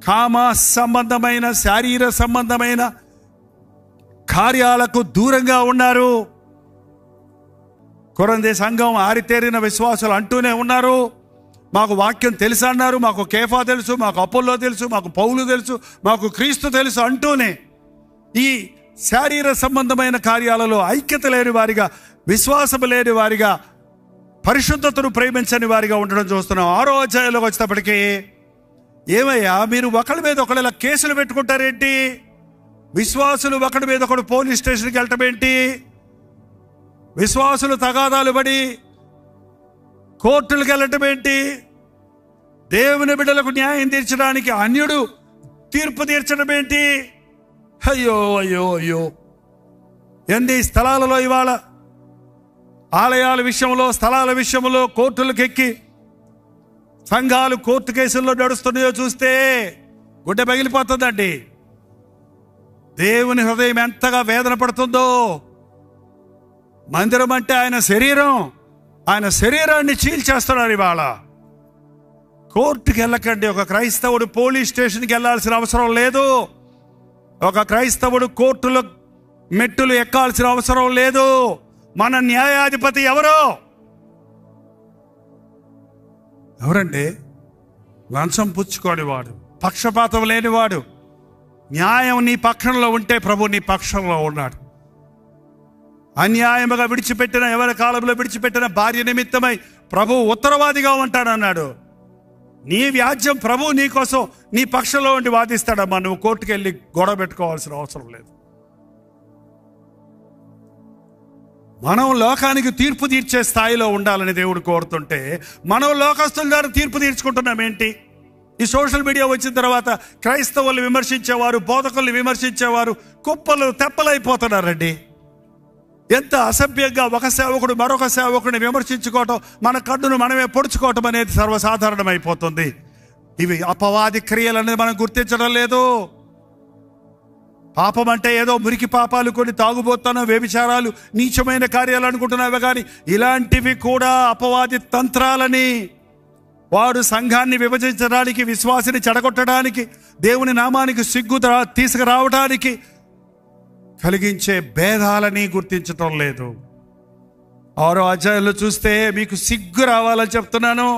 కామ సంబంధమైన, శారీర సంబంధమైన కార్యాలకు దూరంగా ఉన్నారు? కొరింథీ సంఘం ఆరితేరిన విశ్వాసులు అంటూనే ఉన్నారు, మాకు వాక్యం తెలుసు అన్నారు, మాకు కేఫా తెలుసు, మాకు అపోల్లో తెలుసు, మాకు పౌలు తెలుసు, మాకు క్రీస్తు తెలుసు అంటూనే ఈ శారీర సంబంధమైన కార్యాలలో ఐక్యత లేని వారిగా, విశ్వాసం లేని వారిగా, పరిశుద్ధతను ప్రేమించని వారిగా ఉండడం చూస్తున్నాం. 6వ అధ్యాయంలోకి వచ్చేటప్పటికీ, ఏమయ్యా మీరు ఒకరి మీద ఒకరు ఇలా కేసులు పెట్టుకుంటారేంటి? విశ్వాసులు ఒకరి మీద ఒకడు పోలీస్ స్టేషన్కి వెళ్ళటం ఏంటి? విశ్వాసులు తగాదాలు పడి కోర్టులకు వెళ్ళటం ఏంటి? దేవుని బిడ్డలకు న్యాయం తీర్చడానికి అన్యుడు తీర్పు తీర్చడం ఏంటి? అయ్యో అయ్యో అయ్యో! ఎన్ని స్థలాలలో ఇవాళ ఆలయాల విషయంలో, స్థలాల విషయంలో కోర్టులకు ఎక్కి సంఘాలు కోర్టు కేసుల్లో నడుస్తున్నాయో చూస్తే గుడ్డ పగిలిపోతుందండి. దేవుని హృదయం ఎంతగా వేదన పడుతుందో. మందిరం అంటే ఆయన శరీరం, ఆయన శరీరాన్ని చీల్చేస్తున్నారు ఇవాళ. కోర్టుకి వెళ్ళకండి. ఒక క్రైస్తవుడు పోలీస్ స్టేషన్కి వెళ్ళాల్సిన అవసరం లేదు. ఒక క్రైస్తవుడు కోర్టులో మెట్టులు ఎక్కాల్సిన అవసరం లేదు. మన న్యాయాధిపతి ఎవరండి? లంచం పుచ్చుకోనివాడు, పక్షపాతం లేనివాడు. న్యాయం నీ పక్షంలో ఉంటే ప్రభు నీ పక్షంలో ఉన్నాడు. అన్యాయముగా విడిచిపెట్టిన, ఎవరి కాలంలో విడిచిపెట్టిన భార్య నిమిత్తమై ప్రభు ఉత్తరవాదిగా ఉంటాడన్నాడు. నీ వ్యాజ్యం ప్రభు నీ కోసం నీ పక్షంలో ఉండి వాదిస్తాడమ్మా. నువ్వు కోర్టుకు వెళ్ళి గొడవ పెట్టుకోవాల్సిన అవసరం లేదు. మనం లోకానికి తీర్పు తీర్చే స్థాయిలో ఉండాలని దేవుడు కోరుతుంటే మనం లోకస్తుల ద్వారా తీర్పు తీర్చుకుంటున్నాం ఏంటి? ఈ సోషల్ మీడియా వచ్చిన తర్వాత క్రైస్తవులు విమర్శించేవారు, బోధకుల్ని విమర్శించేవారు కుప్పలు తెప్పలైపోతున్నారండి. ఎంత అసభ్యంగా ఒక సేవకుడు మరొక సేవకుడిని విమర్శించుకోవటం, మన కన్నును మనమే పొడుచుకోవటం అనేది సర్వసాధారణమైపోతుంది. ఇవి అపవాది క్రియలు అనేది మనం గుర్తించడం లేదు. పాపం అంటే ఏదో మురికి పాపాలు, కొన్ని తాగుబోతాను, వ్యభిచారాలు, నీచమైన కార్యాలు అనుకుంటున్నావే కానీ ఇలాంటివి కూడా అపవాది తంత్రాలని. వాడు సంఘాన్ని విభజించడానికి, విశ్వాసిని చెడగొట్టడానికి, దేవుని నామానికి సిగ్గు తీసుకురావడానికి కలిగించే భేదాలని గుర్తించటం లేదు. 6వ అధ్యాయంలో చూస్తే మీకు సిగ్గు రావాలని చెప్తున్నాను.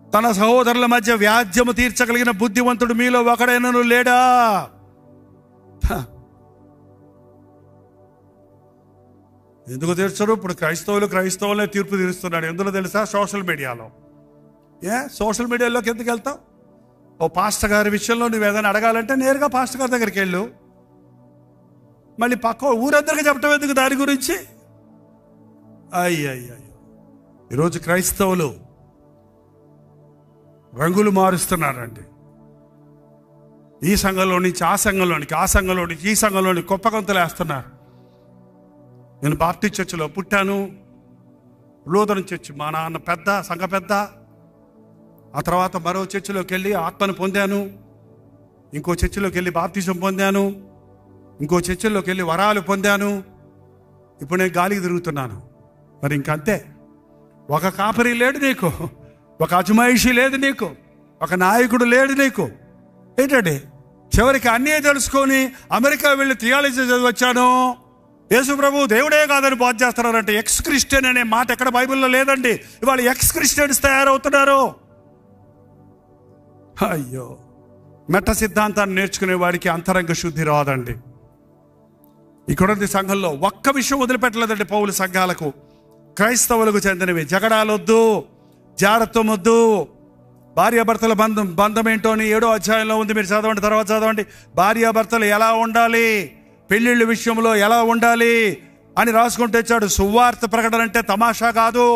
తన సహోదరుల మధ్య వ్యాజ్యము తీర్చగలిగిన బుద్ధివంతుడు మీలో ఒకడైనను లేడా? ఎందుకు తీర్చరు? ఇప్పుడు క్రైస్తవులే తీర్పు తీరుస్తున్నాడు. ఎందులో తెలుసా? సోషల్ మీడియాలో. సోషల్ మీడియాలోకి ఎందుకు వెళ్తావు? ఓ పాస్టర్ గారి విషయంలో నువ్వు ఏదైనా అడగాలంటే నేరుగా పాస్టర్ గారి దగ్గరికి వెళ్ళు. మళ్ళీ పక్క ఊరందరికీ చెప్పటం ఎందుకు దాని గురించి? అయ్యయ్యో! ఈరోజు క్రైస్తవులు రంగులు మారుస్తున్నారండి. ఈ సంఘంలో నుంచి ఆ సంఘంలోనికి, ఆ సంఘంలో నుంచి ఈ సంఘంలోనికి కుప్పకొంతలు వేస్తున్నారు. నేను బాప్టిస్ట్ చర్చిలో పుట్టాను, లూథరన్ చర్చి మా నాన్న పెద్ద, సంఘ పెద్ద. ఆ తర్వాత మరో చర్చిలోకి వెళ్ళి ఆత్మను పొందాను, ఇంకో చర్చిలోకి వెళ్ళి బాప్టిజం పొందాను. ఇంకో చర్చిల్లోకి వెళ్ళి వరాలు పొందాను, ఇప్పుడు నేను గాలికి తిరుగుతున్నాను. మరి ఇంకంతే. ఒక కాపరి లేడు నీకు, ఒక అజమాయిషి లేదు నీకు, ఒక నాయకుడు లేడు నీకు. ఏంటండి చివరికి అన్నీ తెలుసుకొని అమెరికా వెళ్ళి థియాలజీ చదివచ్చాను, యేసు ప్రభు దేవుడే కాదని బోధ చేస్తున్నారంటే ఎక్స్ క్రిస్టియన్ అనే మాట ఎక్కడ బైబిల్లో లేదండి. ఇవాళ ఎక్స్ క్రిస్టియన్స్ తయారవుతున్నారు. అయ్యో, మెట్ట సిద్ధాంతాన్ని నేర్చుకునే వాడికి అంతరంగ శుద్ధి రాదండి. ఇక్కడ సంఘంలో ఒక్క విషయం వదిలిపెట్టలేదండి పౌలు సంఘాలకు. క్రైస్తవులకు చెందినవి జగడాలొద్దు, జారత్వం వద్దు, భార్యాభర్తల బంధం ఏంటో అని 7వ అధ్యాయంలో ఉంది, మీరు చదవండి, తర్వాత చదవండి. భార్యాభర్తలు ఎలా ఉండాలి, పెళ్ళిళ్ళ విషయంలో ఎలా ఉండాలి అని రాసుకుంటూ వచ్చాడు. సువార్త ప్రకటన అంటే తమాషా కాదు,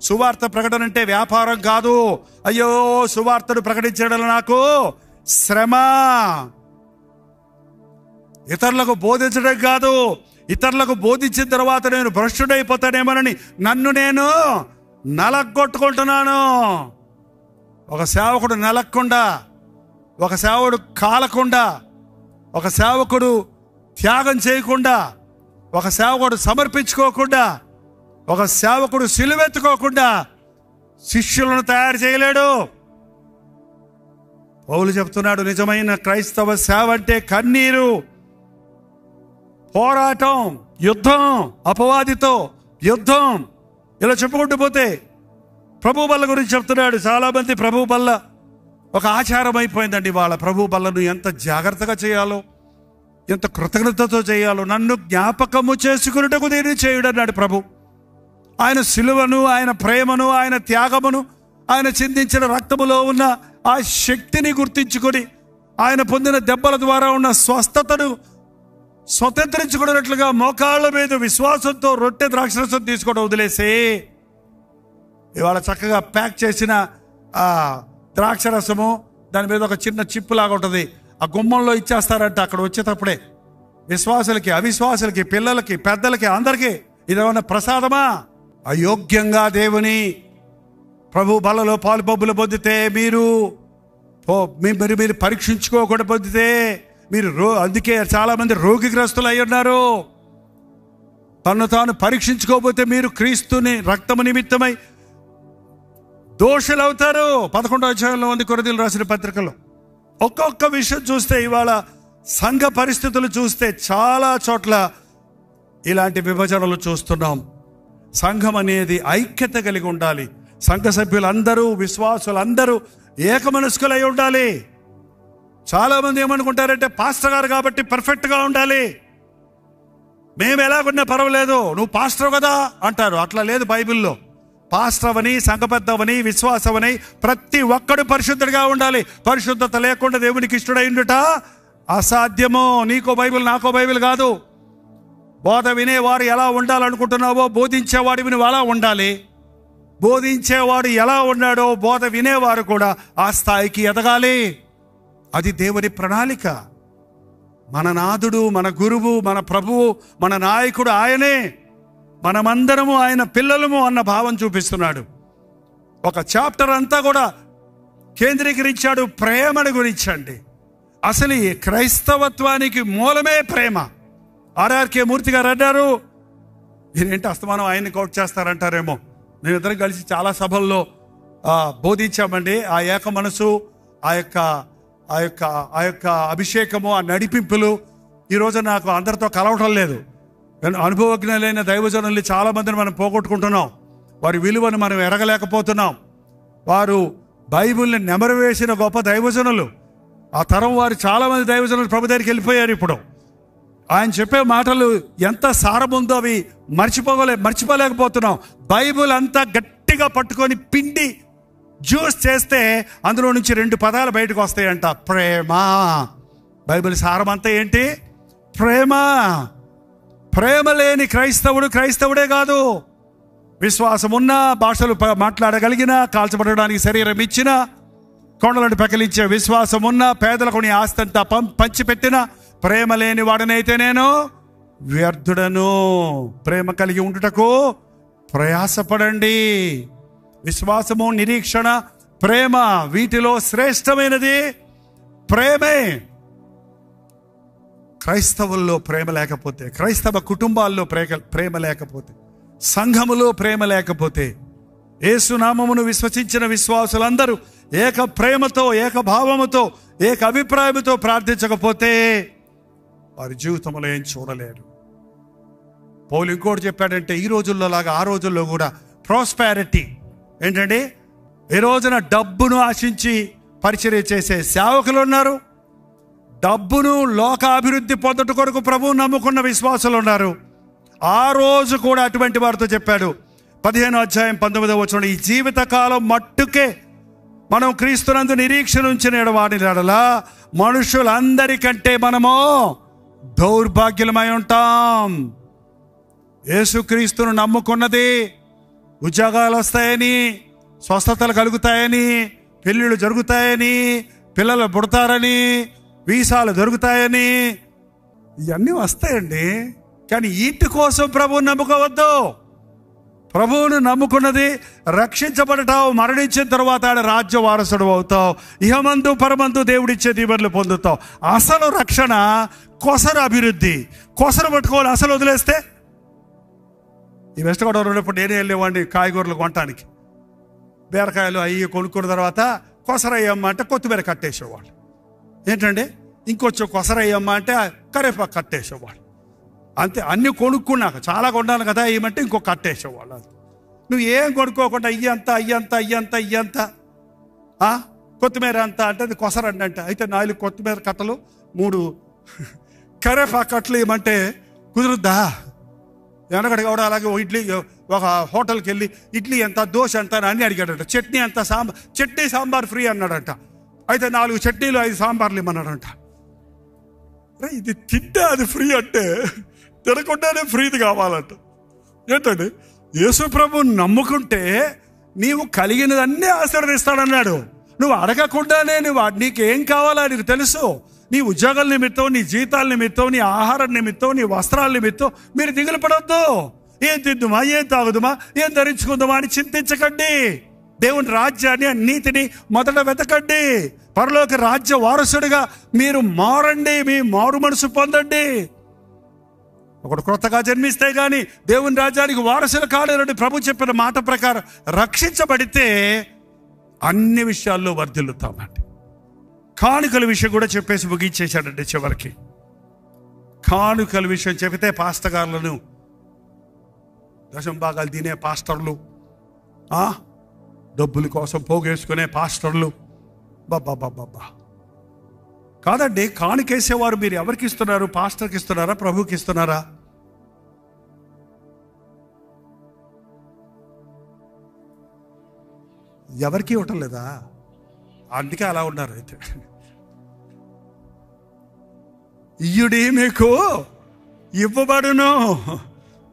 సువార్త ప్రకటన అంటే వ్యాపారం కాదు. అయ్యో, సువార్తను ప్రకటించడం నాకు శ్రమ, ఇతరులకు బోధించడం కాదు. ఇతరులకు బోధించిన తర్వాత నేను భ్రష్టుడైపోతానేమోనని నన్ను నేను నలగొట్టుకుంటున్నాను. ఒక సేవకుడు నలగకుండా, ఒక సేవకుడు కాలకుండా, ఒక సేవకుడు త్యాగం చేయకుండా, ఒక సేవకుడు సమర్పించుకోకుండా, ఒక సేవకుడు సిలువెత్తుకోకుండా శిష్యులను తయారు చేయలేడు. పౌలు చెప్తున్నాడు, నిజమైన క్రైస్తవ సేవ అంటే కన్నీరు, పోరాటం, యుద్ధం, అపవాదితో యుద్ధం. ఇలా చెప్పుకుంటూ పోతే ప్రభు బల్ల గురించి చెప్తున్నాడు. చాలామంది ప్రభు బల్ల ఒక ఆచారం అయిపోయిందండి. వాళ్ళ ప్రభు బల్లను ఎంత జాగ్రత్తగా చేయాలో, ఎంత కృతజ్ఞతతో చేయాలో, నన్ను జ్ఞాపకము చేసుకున్నటకు దీన్ని చేయుడన్నాడు ప్రభు. ఆయన సిలువను, ఆయన ప్రేమను, ఆయన త్యాగమును, ఆయన చిందించిన రక్తములో ఉన్న ఆ శక్తిని గుర్తించుకొని ఆయన పొందిన దెబ్బల ద్వారా ఉన్న స్వస్థతను స్వతంత్రించుకున్నట్లుగా మోకాళ్ళ మీద విశ్వాసంతో రొట్టె ద్రాక్షరసం తీసుకోవడం వదిలేసి ఇవాళ చక్కగా ప్యాక్ చేసిన ఆ ద్రాక్షరసము దాని మీద ఒక చిన్న చిప్పు లాగా ఉంటుంది, ఆ గుమ్మంలో ఇచ్చేస్తారంట. అక్కడ వచ్చేటప్పుడే విశ్వాసులకి, అవిశ్వాసులకి, పిల్లలకి, పెద్దలకి, అందరికీ ఇదేమన్నా ప్రసాదమా? అయోగ్యంగా దేవుని ప్రభు బలలో పాలు పబ్బులు పొందితే మీరు పరీక్షించుకోకుండా పొందితే మీరు అందుకే చాలామంది రోగిగ్రస్తులు అయి ఉన్నారు. తను తాను పరీక్షించుకోకపోతే మీరు క్రీస్తుని రక్తము నిమిత్తమై దోషులు అవుతారు. 11వ అధ్యాయంలో ఉంది కొరింథీయులకు రాసిన పత్రికలో. ఒక్కొక్క విషయం చూస్తే, ఇవాళ సంఘ పరిస్థితులు చూస్తే చాలా చోట్ల ఇలాంటి విభజనలు చూస్తున్నాం. సంఘం అనేది ఐక్యత కలిగి ఉండాలి. సంఘ సభ్యులందరూ, విశ్వాసులందరూ ఏకమనస్కులై ఉండాలి. చాలామంది ఏమనుకుంటారంటే పాస్టర్ గారు కాబట్టి పర్ఫెక్ట్గా ఉండాలి, మేము ఎలాగున్నా పర్వాలేదు, నువ్వు పాస్టర్ కదా అంటారు. అట్లా లేదు బైబిల్లో. పాస్టర్ అవని, సంఘ పెద్దవని, విశ్వాసవని ప్రతి ఒక్కడు పరిశుద్ధుడిగా ఉండాలి. పరిశుద్ధత లేకుండా దేవునికి ఇష్టడై ఉండుట అసాధ్యము. నీకో బైబిల్, నాకో బైబిల్ కాదు. బోధ వినేవారు ఎలా ఉండాలనుకుంటున్నావో బోధించేవాడు నువ్వు అలా ఉండాలి. బోధించేవాడు ఎలా ఉన్నాడో బోధ వినేవారు కూడా ఆ స్థాయికి ఎదగాలి. అది దేవుని ప్రణాళిక. మన నాథుడు, మన గురువు, మన ప్రభువు, మన నాయకుడు ఆయనే. మనమందరము ఆయన పిల్లలము అన్న భావం చూపిస్తున్నాడు. ఒక చాప్టర్ అంతా కూడా కేంద్రీకరించాడు ప్రేమను గురించండి. అసలు ఈ క్రైస్తవత్వానికి మూలమే ప్రేమ. ఆర్ఆర్కే మూర్తి గారు అన్నారు, మీరేంటి అస్తమానం ఆయన్ని కోట్ చేస్తారంటారేమో. మేమిద్దరం కలిసి చాలా సభల్లో బోధించామండి. ఆ ఏక మనసు, ఆ యొక్క అభిషేకము, ఆ నడిపింపులు ఈరోజు నాకు అందరితో కలవటం లేదు. అనుభవజ్ఞులైన దైవజనుల్ని చాలామందిని మనం పోగొట్టుకుంటున్నాం. వారి విలువను మనం ఎరగలేకపోతున్నాం. వారు బైబిల్ని నెమరవేసిన గొప్ప దైవజనులు. ఆ తరం వారు చాలామంది దైవజనులు ప్రభు దగ్గరికి వెళ్ళిపోయారు. ఇప్పుడు ఆయన చెప్పే మాటలు ఎంత సారముందో అవి మర్చిపోలేకపోతున్నాం. బైబిల్ అంతా గట్టిగా పట్టుకొని పిండి జ్యూస్ చేస్తే అందులో నుంచి 2 పదాలు బయటకు వస్తాయంట, ప్రేమ. బైబిల్ సారం అంతా ఏంటి? ప్రేమ. ప్రేమ లేని క్రైస్తవుడే కాదు. విశ్వాసం ఉన్నా, భాషలు మాట్లాడగలిగిన, కాల్చబడడానికి శరీరం ఇచ్చిన, కొండలను పెకలించే విశ్వాసం ఉన్నా, పేదలకు నీ ఆస్తి అంతా పంచిపెట్టిన ప్రేమ లేని వాడనైతే నేను వ్యర్థుడను. ప్రేమ కలిగి ఉండుటకు ప్రయాసపడండి. విశ్వాసము, నిరీక్షణ, ప్రేమ, వీటిలో శ్రేష్టమైనది ప్రేమే. క్రైస్తవుల్లో ప్రేమ లేకపోతే, క్రైస్తవ కుటుంబాల్లో ప్రేమ లేకపోతే, సంఘములో ప్రేమ లేకపోతే, యేసునామమును విశ్వసించిన విశ్వాసులందరూ ఏక ప్రేమతో, ఏక భావముతో, ఏక అభిప్రాయంతో ప్రార్థించకపోతే వారి జీవితంలో ఏం చూడలేరు. పౌలు ఇంకోటి చెప్పాడంటే, ఈ రోజుల్లో లాగా ఆ రోజుల్లో కూడా ప్రాస్పారిటీ ఏంటంటే, ఈ రోజున డబ్బును ఆశించి పరిచర్య చేసే సేవకులు ఉన్నారు, డబ్బును లోకాభివృద్ధి పొందట కొరకు ప్రభువు నమ్ముకున్న విశ్వాసులు ఉన్నారు. ఆ రోజు కూడా అటువంటి వారితో చెప్పాడు, 15వ అధ్యాయం 19వ వచనం, ఈ జీవితకాలం మట్టుకే మనం క్రీస్తునందు నిరీక్షణ ఉంచిన వాడిని ఎడలా మనుషులందరికంటే మనము దౌర్భాగ్యులమై ఉంటాం. యేసుక్రీస్తును నమ్ముకున్నది ఉద్యోగాలు వస్తాయని, స్వస్థతలు కలుగుతాయని, పెళ్ళిళ్ళు జరుగుతాయని, పిల్లలు పుడతారని, వీసాలు దొరుకుతాయని, ఇవన్నీ వస్తాయండి. కానీ వీటి కోసం ప్రభువుని నమ్ముకోవద్దు. ప్రభువును నమ్ముకున్నది రక్షించబడతావు, మరణించిన తర్వాత ఆడ రాజ్య వారసుడు అవుతావు, ఇహమందు పరమందు దేవుడిచ్చే దీవెనలు పొందుతావు. అసలు రక్షణ కొసరు అభివృద్ధి. కొసరు పట్టుకోవాలి, అసలు వదిలేస్తే. ఈ వెస్ట్ గోదావరి ఉన్నప్పుడు నేనే వెళ్ళేవాడిని కాయగూరలు కొనటానికి. బీరకాయలు అవి కొనుక్కున్న తర్వాత కొసరయ్యమ్మ అంటే కొత్తిమీర కట్టేసేవాళ్ళు. ఏంటంటే ఇంకొంచెం కొసరయ్యమ్మ అంటే కరేపాకు కట్టేసేవాళ్ళు. అంతే. అన్నీ కొనుక్కున్నాక చాలా కొన్నాను కదా ఏమంటే ఇంకో కట్టేసేవాళ్ళు. నువ్వు ఏం కొనుక్కోకుండా అయ్యంత కొత్తిమీర అంత అంటే అది కొసరండి అంటే, అయితే 4 కొత్తిమీర కట్టలు 3 కరేపాకు కట్టలు ఏమంటే కుదురుద్దా? వెనకటి కూడా అలాగే ఇడ్లీ ఒక హోటల్కి వెళ్ళి ఇడ్లీ ఎంత, దోశ ఎంత అని అడిగాడట. చట్నీ ఎంత, చట్నీ సాంబార్ ఫ్రీ అన్నాడంట. అయితే 4 చట్నీలు 5 సాంబార్లు ఇమ్మన్నాడంట. ఇది తింటే అది ఫ్రీ అంటే తినకుండానే ఫ్రీది కావాలంట. ఏంటండి, యేసు ప్రభువుని నమ్ముకుంటే నీవు కలిగినదన్నీ ఆశీర్వదిస్తాడన్నాడు. నువ్వు అడగకుండానే నీకేం కావాలో నీకు తెలుసు. నీ ఉద్యోగాల నిమిత్తం, నీ జీతాల నిమిత్తం, నీ ఆహారం నిమిత్తం, నీ వస్త్రాల నిమిత్తం మీరు దిగులు పడొద్దు. ఏం తిద్దుమా, ఏం తాగుదుమా, ఏం ధరించుకుందామా అని చింతించకండి. దేవుని రాజ్యాన్ని, నీతిని మొదట వెతకండి. పరలోక రాజ్య వారసుడిగా మీరు మారండి, మీ మారు మనసు పొందండి. ఒకడు క్రొత్తగా జన్మిస్తే గాని దేవుని రాజ్యానికి వారసులు కాలేరని ప్రభు చెప్పిన మాట ప్రకారం రక్షించబడితే అన్ని విషయాల్లో వర్ధిల్లుతామండి. కానుకల విషయం కూడా చెప్పేసి ముగించేశాడండి. చివరికి కానుకల విషయం చెబితే పాస్టర్లను, దశమ భాగాలు తినే పాస్టర్లు, డబ్బుల కోసం పోగేసుకునే పాస్టర్లు, బాబా కాదండి. కానుకేసేవారు మీరు ఎవరికి ఇస్తున్నారు? పాస్టర్కి ఇస్తున్నారా, ప్రభుకి ఇస్తున్నారా? ఎవరికి ఇవ్వటం లేదా? అందుకే అలా ఉన్నారు. అయితే ఇయ్యుడి మీకు ఇవ్వబడును,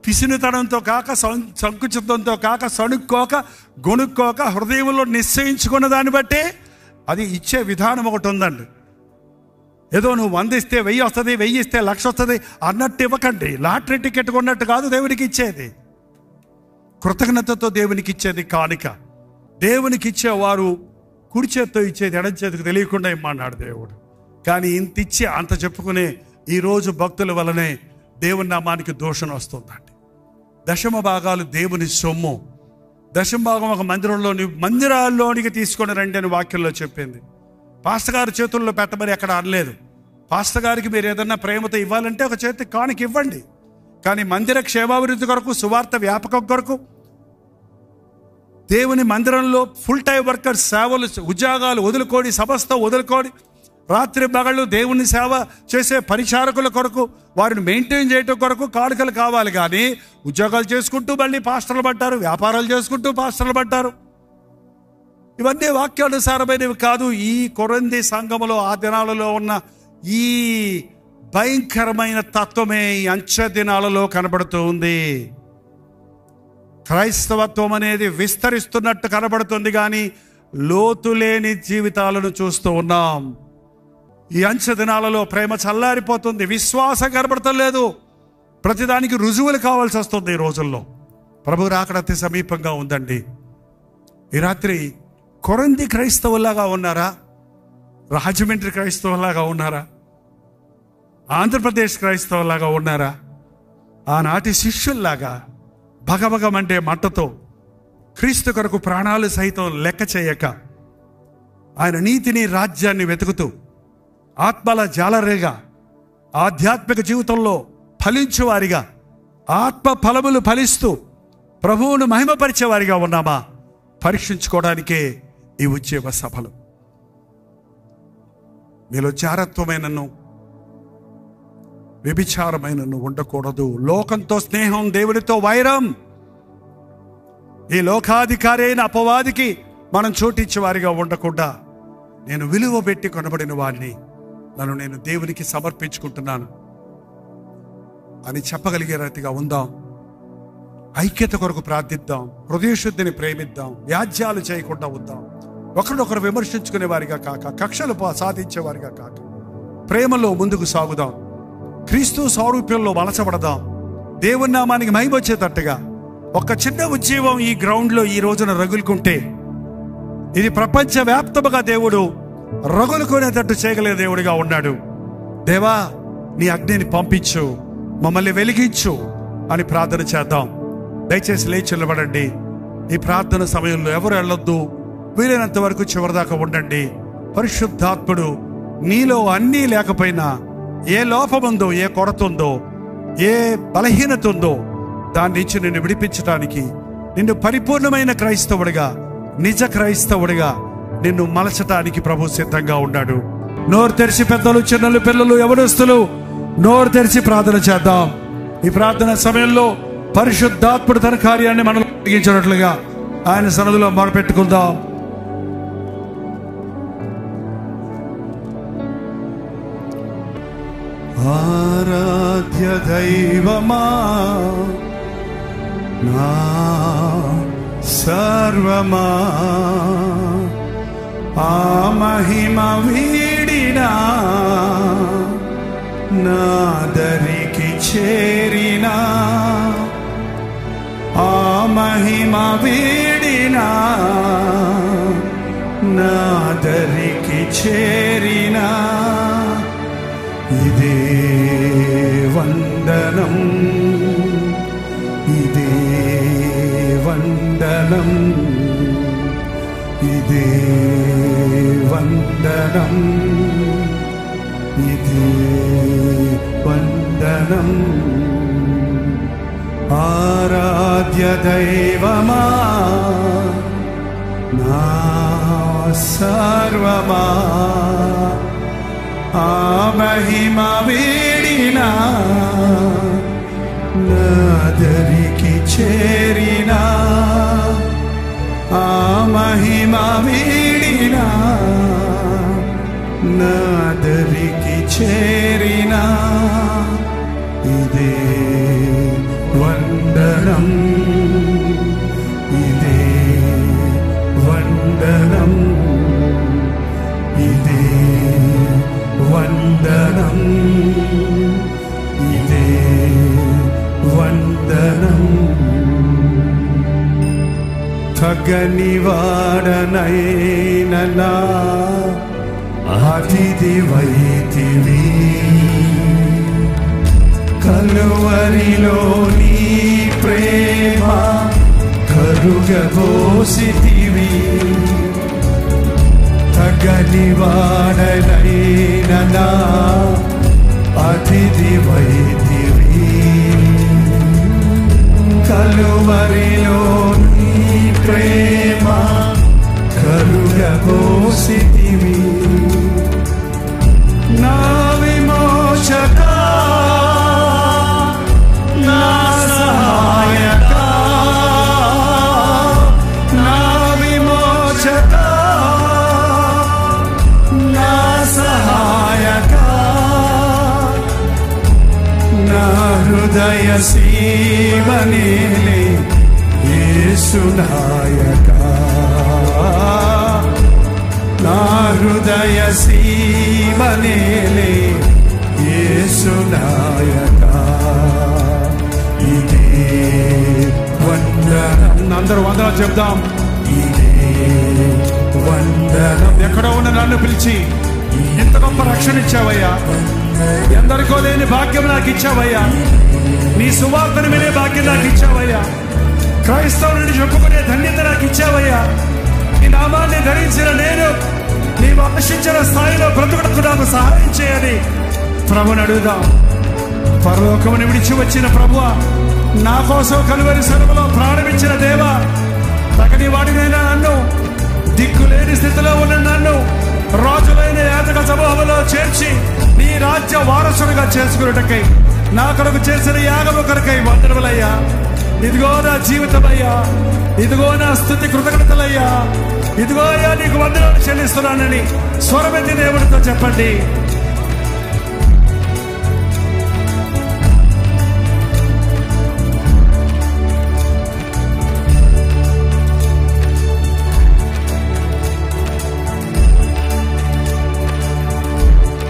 పిసినితనంతో కాక, సంకుచితంతో కాక, సణుక్కోక, గొనుక్కోక, హృదయంలో నిశ్చయించుకున్న దాన్ని బట్టి అది ఇచ్చే విధానం ఒకటి ఉందండి. ఏదో నువ్వు 100 ఇస్తే 1000 వస్తుంది, 1000 ఇస్తే 1,00,000 వస్తుంది అన్నట్టు ఇవ్వకండి. లాటరీ టికెట్ కొన్నట్టు కాదు దేవునికి ఇచ్చేది. కృతజ్ఞతతో దేవునికి ఇచ్చేది కానుక. దేవునికి ఇచ్చేవారు కుడి చేత్తో ఇచ్చేది ఎడం చేతికి తెలియకుండా ఇమ్మన్నాడు దేవుడు. కానీ ఇంత ఇచ్చి అంత చెప్పుకునే ఈరోజు భక్తుల వలనే దేవుని నామానికి దూషణ వస్తుందండి. దశమ భాగాలు దేవుని సొమ్ము. దశమ భాగం ఒక మందిరాల్లోనికి తీసుకొని రండి అని వాక్యంలో చెప్పింది. పాస్టర్ గారి చేతుల్లో పెట్టమని ఎక్కడ అనలేదు. పాస్టర్ గారికి మీరు ఏదన్నా ప్రేమతో ఇవ్వాలంటే ఒక చేతి కానుక ఇవ్వండి. కానీ మందిర క్షేమాభివృద్ధి కొరకు, సువార్త వ్యాపకం కొరకు, దేవుని మందిరంలో ఫుల్ టైం వర్కర్స్ సేవలు, ఉద్యోగాలు వదులుకోడి, సమస్త వదులుకోడి, రాత్రి పగళ్ళు దేవుని సేవ చేసే పరిచారకుల కొరకు, వారిని మెయింటైన్ చేయటం కొరకు కానుకలు కావాలి. కానీ ఉద్యోగాలు చేసుకుంటూ మళ్ళీ పాస్టర్లు పడ్డారు, వ్యాపారాలు చేసుకుంటూ పాస్టర్లు పడ్డారు. ఇవన్నీ వాక్యానుసారమైనవి కాదు. ఈ కొరింథీ సంఘములో ఆ దినాలలో ఉన్న ఈ భయంకరమైన తత్వమే ఈ అంచె దినాలలో కనబడుతూ ఉంది. క్రైస్తవత్వం అనేది విస్తరిస్తున్నట్టు కనబడుతుంది, కానీ లోతు లేని జీవితాలను చూస్తూ ఉన్నాం. ఈ అంచె దినాలలో ప్రేమ చల్లారిపోతుంది, విశ్వాసం కనబడతలేదు, ప్రతిదానికి రుజువులు కావాల్సి వస్తుంది. ఈ రోజుల్లో ప్రభు రాకడ అతి సమీపంగా ఉందండి. ఈ రాత్రి కొరింథీ క్రైస్తవులాగా ఉన్నారా? రాజమండ్రి క్రైస్తవులాగా ఉన్నారా? ఆంధ్రప్రదేశ్ క్రైస్తవులాగా ఉన్నారా? ఆనాటి శిష్యుల్లాగా భగభగమంటే మంటతో క్రీస్తు కొరకు ప్రాణాలు సైతం లెక్క చేయక ఆయన నీతిని రాజ్యాన్ని వెతుకుతూ ఆత్మల జాలరేగా ఆధ్యాత్మిక జీవితంలో ఫలించువారిగా ఆత్మ ఫలములు ఫలిస్తూ ప్రభువును మహిమపరిచేవారిగా ఉన్నామా పరీక్షించుకోవడానికే ఈ ఉద్యోగ సభలు. మీలో జారత్వమైనను వ్యభిచారమైనను ఉండకూడదు. లోకంతో స్నేహం, దేవునితో వైరం. ఈ లోకాధికారి అయిన అపవాదికి మనం చోటిచ్చే వారిగా ఉండకుండా నేను విలువ పెట్టి కొనబడిన వాడిని, నన్ను నేను దేవునికి సమర్పించుకుంటున్నాను అని చెప్పగలిగే రీతిగా ఉందాం. ఐక్యత కొరకు ప్రార్థిద్దాం, హృదయశుద్ధిని ప్రేమిద్దాం, వ్యాజ్యాలు చేయకుండా ఉందాం. ఒకరినొకరు విమర్శించుకునే వారిగా కాక, కక్షలు సాధించే వారిగా కాక, ప్రేమలో ముందుకు సాగుదాం. క్రీస్తు సారూప్యంలో మలచబడదాం. దేవుని నామానికి మహిమ వచ్చేటట్టుగా ఒక చిన్న ఉద్యమం ఈ గ్రౌండ్లో ఈ రోజున రగులుకుంటే ఇది ప్రపంచవ్యాప్తముగా దేవుడు రగులుకునేటట్టు చేయగలిగే దేవుడిగా ఉన్నాడు. దేవా, నీ అగ్నిని పంపించు, మమ్మల్ని వెలిగించు అని ప్రార్థన చేద్దాం. దయచేసి లేచి నిలబడండి. ఈ ప్రార్థన సమయంలో ఎవరు వెళ్ళొద్దు, వీలైనంత వరకు చివరిదాకా ఉండండి. పరిశుద్ధాత్ముడు నీలో అన్నీ లేకపోయినా, ఏ లోపముందో, ఏ కొరత ఉందో, ఏ బలహీనత ఉందో దాని నుంచి నిన్ను విడిపించడానికి, నిన్ను పరిపూర్ణమైన క్రైస్తవుడిగా, నిజ క్రైస్తవుడిగా నిన్ను మలచటానికి ప్రభు సిద్ధంగా ఉన్నాడు. నోరు తెరిచి పెద్దలు, చిన్నలు, పిల్లలు, యవనస్తులు నోరు తెరిచి ప్రార్థన చేద్దాం. ఈ ప్రార్థన సమయంలో పరిశుద్ధాత్ముడు తన కార్యాన్ని మనలో జరిగించినట్లుగా ఆయన సన్నిధిలో మొరపెట్టుకుందాం. ఆరాధ్య దైవమా, నా సర్వమా, ఆ మహిమ వీడినా నాదరికి చేరినా, ఆ మహిమ వీడినా నాదరికి చేరినా, ఇదే వందనం, ఇదే వందనం, ఇదే వందనం, ఇదే వందనం. ఆరాధ్య దైవమా, నా సర్వమా, ఆ మహిమ వీడినా నాదరికి చేరినా, ఆ మహిమ వీడినా నాదరికి చేరినా, ఇదే వందనం, ఇదే వందనం, ఇదే వందనం, ఇదే వందనం. తగని వాడనైన నా అతిథి వైతివి, కలువరిలో నీ ప్రేమ కరుగబోసితివి, తగని వాడనైన నా అతిథి వైతివి, కలువరిలో నీ ప్రేమ కరుగబోసితివి, నా విమోచక, నా సహాయక, నా విమోచక, నా సహాయక, నా హృదయ సీమనేలే యేసు నాయక, నా హృదయ సీమనేలే యేసు నాయక, ఇదే వందనం. అందరూ వందనాలు చెప్దాం. ఇదే వందనం. ఎక్కడో ఉన్న నన్ను పిలిచి ఇంత గొప్ప రక్షణ ఇచ్చావయ్యా, ఎందరికో లేని భాగ్యం నాకు ఇచ్చావయ్యా. నీ సువార్తను వినే భాగ్యం నాకు ఇచ్చావయ్యా. క్రైస్తవుని చెప్పుకునే ధన్యత నాకు ఇచ్చావయ్యా. నీ నామాన్ని ధరించిన నేను నీవు ఆశించిన స్థాయిలో బ్రతుకుటకు నాకు సహాయం చేయని ప్రభుని అడుగుదాం. పరలోకముని విడిచి వచ్చిన ప్రభువా, నా కోసం కలువరి సెలవులో ప్రాణమిచ్చిన దేవా, తగని వాడినైనా నన్ను, దిక్కులేని స్థితిలో ఉన్న నన్ను రాజులైన యాజక సమూహంలో చేర్చి నీ రాజ్య వారసుడిగా చేసుకున్నటకై నా కొరకు చేసిన యాగము కొరకై వందనములయ్యా. ఇదిగో నా జీవితమయ్యా, ఇదిగో నా స్తుతి కృతజ్ఞతలయ్యా, ఇదిగో అయ్యా నీకు వందనాలు చెల్లిస్తున్నానని స్వరమెత్తి దేవుడితో చెప్పండి.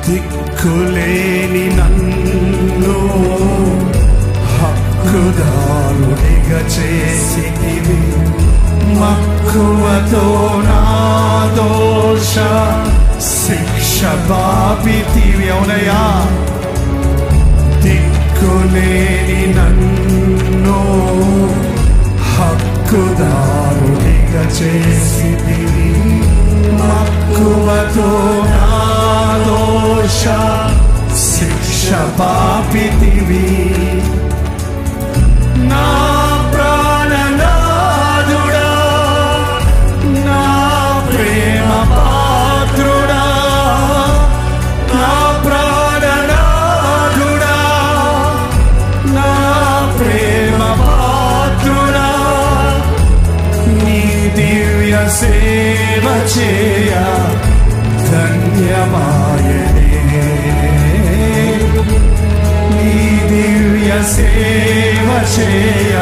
దిక్కులేని నన్ను హక్కుదారుడిగా చేసితివి, మక్కువతో నా దోష శిక్ష బాపితివి. అవునయ్యా, దిక్కులేని నన్ను హక్కుదారుడిగా చేసితివి, మక్కువతో నా దోష శిక్ష పాపితివి. నా ప్రాణనాథుడా, నా ప్రేమ పాత్రుడా, నా ప్రాణనాథుడా, నా ప్రేమ పాత్రుడా, నీ దివ్య సేవ చేయ ధన్యమాయనే, నీ దివ్య సేవ చేయ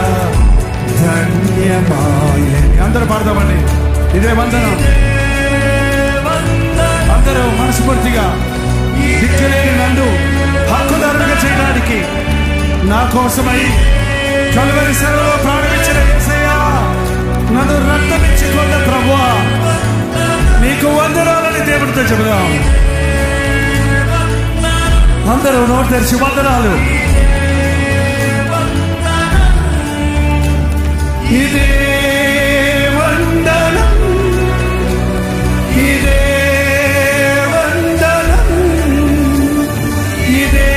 ధన్యమాయనే. అందరూ పాడదామండి, ఇదే వందనం. అందరూ మనస్ఫూర్తిగా దిక్కులేని నన్ను హక్కుదారుడిగా చేయడానికి నా కోసమై కలువరి సెలవులో ప్రాణమిచ్చిన యేసయ్యా, నన్ను రక్తమిచ్చి కొన్న ప్రభువా, నీకు వందనాలని దేవుడితో చెబుదాం. అందరూ నోరు తెరిచి వందనాలు. ఇదే వందనం, ఇదే వందనం, ఇదే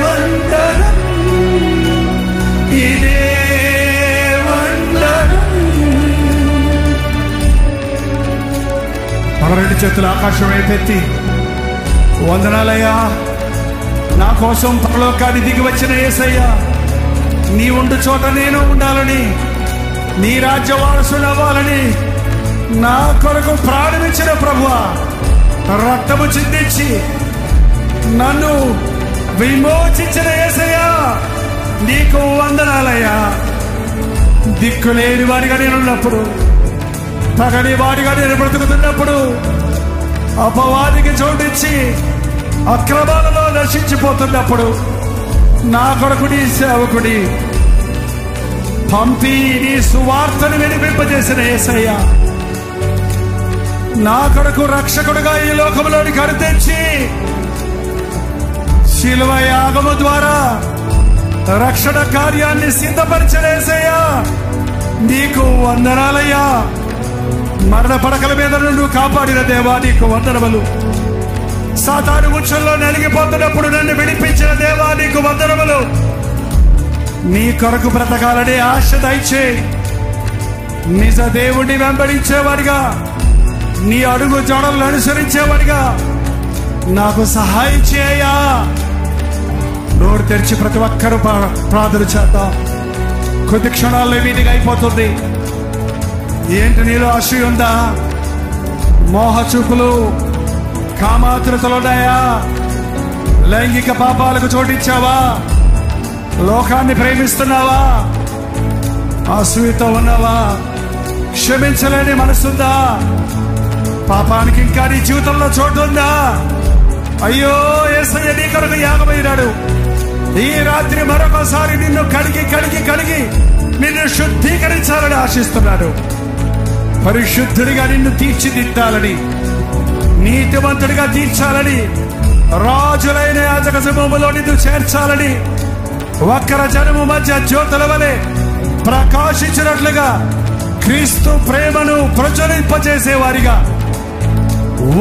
వందనం, ఇదే వందనం. రెండు చేతులు ఆకాశం వైపెత్తి వందనాలయ్యా, నా కోసం పరలోకాన్ని దిగి వచ్చిన యేసయ్యా, నీ ఉండు చోట నేను ఉండాలని, నీ రాజ్య వారసుడు అవ్వాలని నా కొరకు ప్రాణమిచ్చిన ప్రభువా, రక్తము చిందించి నన్ను విమోచించిన యేసయ్యా, నీకు వందనాలయ్యా. దిక్కులేని వాడిగా నేనున్నప్పుడు, తగని వాడిగా నేను బ్రతుకుతున్నప్పుడు, అపవాదికి చోటిచ్చి అక్రమాలలో నశించిపోతున్నప్పుడు నా కొరకు నీ సేవకుడి పంపి నీ సువార్తను వినిపింపజేసిన యేసయ్యా, నా కొరకు రక్షకుడుగా ఈ లోకంలోనికి అరుతెచ్చి శిలువ యాగము ద్వారా రక్షణ కార్యాన్ని సిద్ధపరిచిన యేసయ్యా, నీకు వందనాలయ్యా. మరణ పడకల మీద నువ్వు కాపాడిన దేవా, నీకు వందనములు. సాతాను ఉచ్చుల్లో నలిగిపోతున్నప్పుడు నన్ను విడిపించిన దేవా, నీకు వందనములు. నీ కొరకు బ్రతకాలనే ఆశ దయచేయి. నిజ దేవుణ్ణి వెంబడించేవాడిగా, నీ అడుగు జడలను అనుసరించేవాడిగా నాకు సహాయం చేయా. నోరు తెరిచి ప్రతి ఒక్కరూ ప్రార్థన చేద్దాం. కొద్ది క్షణాల్లో వీటికి అయిపోతుంది. ఏంటి నీలో అసూయ ఉందా? మోహ చూపులు, కామాతృతలున్నాయా? లైంగిక పాపాలకు చోటిచ్చావా? లోకాన్ని ప్రేమిస్తున్నావా? అసూయతో ఉన్నావా? క్షమించలేని మనసుందా? పాపానికి ఇంకా నీ జీవితంలో చోటు ఉందా? అయ్యో, యేసయ్య నీ కొరకు యాగమైనాడు. ఈ రాత్రి మరొకసారి నిన్ను కడిగి కడిగి కడిగి నిన్ను శుద్ధీకరించాలని ఆశిస్తున్నాడు. పరిశుద్ధుడిగా నిన్ను తీర్చిదిద్దాలని, నీతివంతుడిగా తీర్చాలని రాజులైన యాజక సమూహంలో నిన్ను చేర్చాలని వక్ర జనము మధ్య జ్యోతుల వలె ప్రకాశించినట్లుగా క్రీస్తు ప్రేమను ప్రజ్వలింపజేసే వారిగా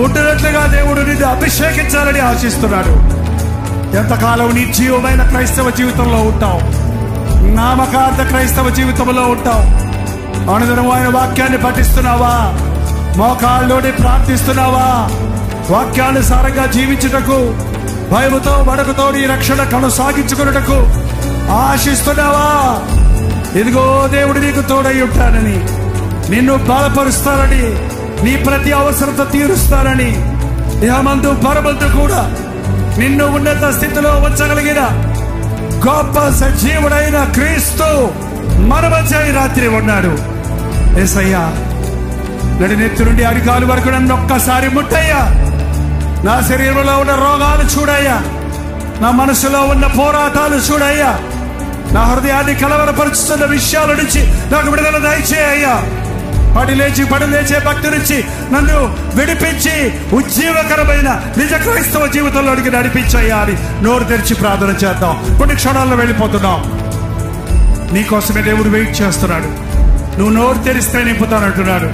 ఉంటున్నట్లుగా దేవుడు నిన్ను అభిషేకించాలని ఆశిస్తున్నాడు. ఎంతకాలం నిర్జీవమైన క్రైస్తవ జీవితంలో ఉంటావు, నామకార్థ క్రైస్తవ జీవితంలో ఉంటావు. అనుదినం ఆయన వాక్యాన్ని పఠిస్తున్నావా? మోకాళ్ళలోనే ప్రార్థిస్తున్నావా? వాక్యానుసారంగా జీవించుటకు భయముతో వణకుతో నీ రక్షణ కొనసాగించుకున్నటకు ఆశిస్తున్నావా? ఇదిగో దేవుడు నీకు తోడై ఉంటానని, నిన్ను బలపరుస్తానని, నీ ప్రతి అవసరత తీరుస్తానని, ఇహమందు పరమందు కూడా నిన్ను ఉన్నత స్థితిలో ఉంచగలిగిన గొప్ప సజీవుడైన క్రీస్తు మన మధ్య ఈ రాత్రి ఉన్నాడు. యేసయ్యా, నడినెత్తి నుండి అరికాలు వరకు నన్ను ఒక్కసారి ముట్టయ్యా. నా శరీరంలో ఉన్న రోగాలు చూడయ్యా, నా మనసులో ఉన్న పోరాటాలు చూడయ్యా, నా హృదయాన్ని కలవరపరుచుతున్న విషయాల నుంచి నాకు విడుదల దయచేయ్యా. పడి లేచే భక్తి నుంచి నన్ను విడిపించి ఉజ్జీవకరమైన నిజ క్రైస్తవ జీవితంలోనికి నడిపించయ్యా అని నోరు తెరిచి ప్రార్థన చేద్దాం. కొన్ని క్షణాల్లో వెళ్ళిపోతున్నాం. నీకోసమే దేవుడు వెయిట్ చేస్తున్నాడు. నువ్వు నోరు తెరిస్తే నింపుతానంటున్నాడు,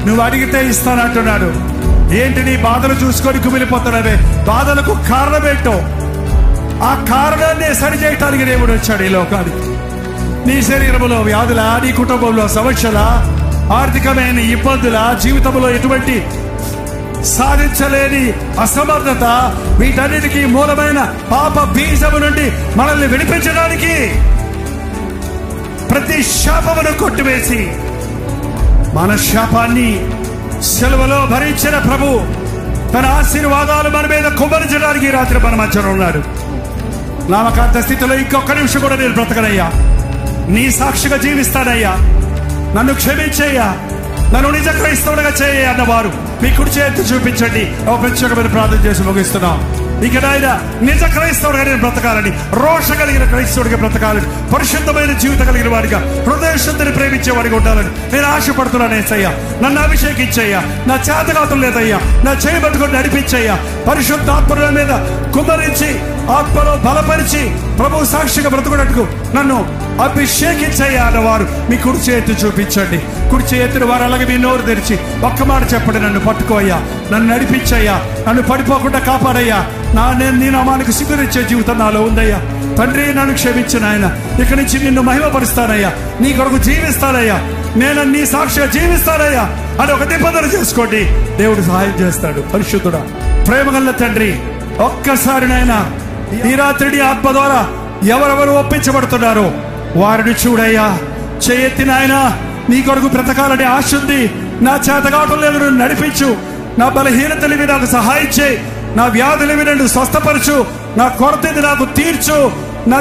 నువ్వు అడిగితే ఇస్తానంటున్నాడు. ఏంటి నీ బాధలు చూసుకొని కుమిలిపోతున్నావే? బాధలకు కారణమేంటో ఆ కారణాన్ని సరిచేయటానికి దేవుడు వచ్చాడు ఈ లోకానికి. నీ శరీరంలో వ్యాధుల, నీ కుటుంబంలో సమస్యల, ఆర్థికమైన ఇబ్బందుల, జీవితంలో ఎటువంటి సాధించలేని అసమర్థత, వీటన్నిటికీ మూలమైన పాప బీజము నుండి మనల్ని విడిపించడానికి ప్రతి శాపమును కొట్టివేసి మన శాపాన్ని సెలవులో భరించిన ప్రభు తన ఆశీర్వాదాలు మన మీద కుమ్మరించడానికి రాత్రి మన మధ్యలో ఉన్నాడు. నామకాంత స్థితిలో ఇంకొక నిమిషం కూడా నేను బ్రతకనయ్యా, నీ సాక్షిగా జీవిస్తానయ్యా, నన్ను క్షమించయ్యా, నన్ను నిజ క్రైస్తవుడిగా చేయ అన్నవారు మీ కుడి చేతి చూపించండి. ఒక ప్రత్యేకమైన ప్రార్థన చేసి ముగిస్తున్నాం. ఇక నాయన నిజ క్రైస్తవుడిగా నేను బ్రతకాలని, రోష కలిగిన క్రైస్తవుడిగా బ్రతకాలని, పరిశుద్ధమైన జీవితం కలిగిన వాడిగా, హృదయ శుద్ధిని ప్రేమించే వాడిగా ఉండాలని నేను ఆశపడుతున్నాను. యేసయ్యా, నన్ను అభిషేకించయ్యా, నా చేతగాతం లేదయ్యా, నా చేయబట్టుకొని నడిపించయ్యా, పరిశుద్ధాత్మల మీద కుమ్మరించి ఆత్మలో బలపరిచి ప్రభు సాక్షిగా బ్రతుకున్నట్టుకు నన్ను అభిషేకించయ్యా అన్నవారు మీ కుడి చేతి చూపించండి. కుడి చేతిని వారు అలాగే మీ నోరు తెరిచి ఒక్క మాట చెప్పండి, నన్ను పట్టుకోయ్యా, నన్ను నడిపించయ్యా, నన్ను పడిపోకుండా కాపాడయ్యా, నీ నామానికి సిగ్గునిచ్చే జీవితం నాలో ఉందయ్యా. తండ్రి, నన్ను క్షమించిన ఆయన, ఇక్కడి నుంచి నిన్ను మహిమపరుస్తానయ్యా, నీ కొరకు జీవిస్తానయ్యా, నేను నీ సాక్షిగా జీవిస్తానయ్యా అని ఒక నిబంధన చేసుకోండి. దేవుడు సహాయం చేస్తాడు. పరిశుద్ధుడా, ప్రేమగల తండ్రి, ఒక్కసారి నాయనా ఈ రాత్రి ఆత్మ ద్వారా ఎవరెవరు ఒప్పించబడుతున్నారో వారిని చూడయ్యా. చేయెత్తి నాయన, నీ కొరకు బ్రతకాలని ఆశ ఉంది, నా చేత కావటం లేదు, నన్ను నడిపించు, నా బలహీనతలివి నాకు సహాయం చేయి, నా వ్యాధులవి నన్ను స్వస్థపరచు, నా కొరతని నాకు తీర్చు, నా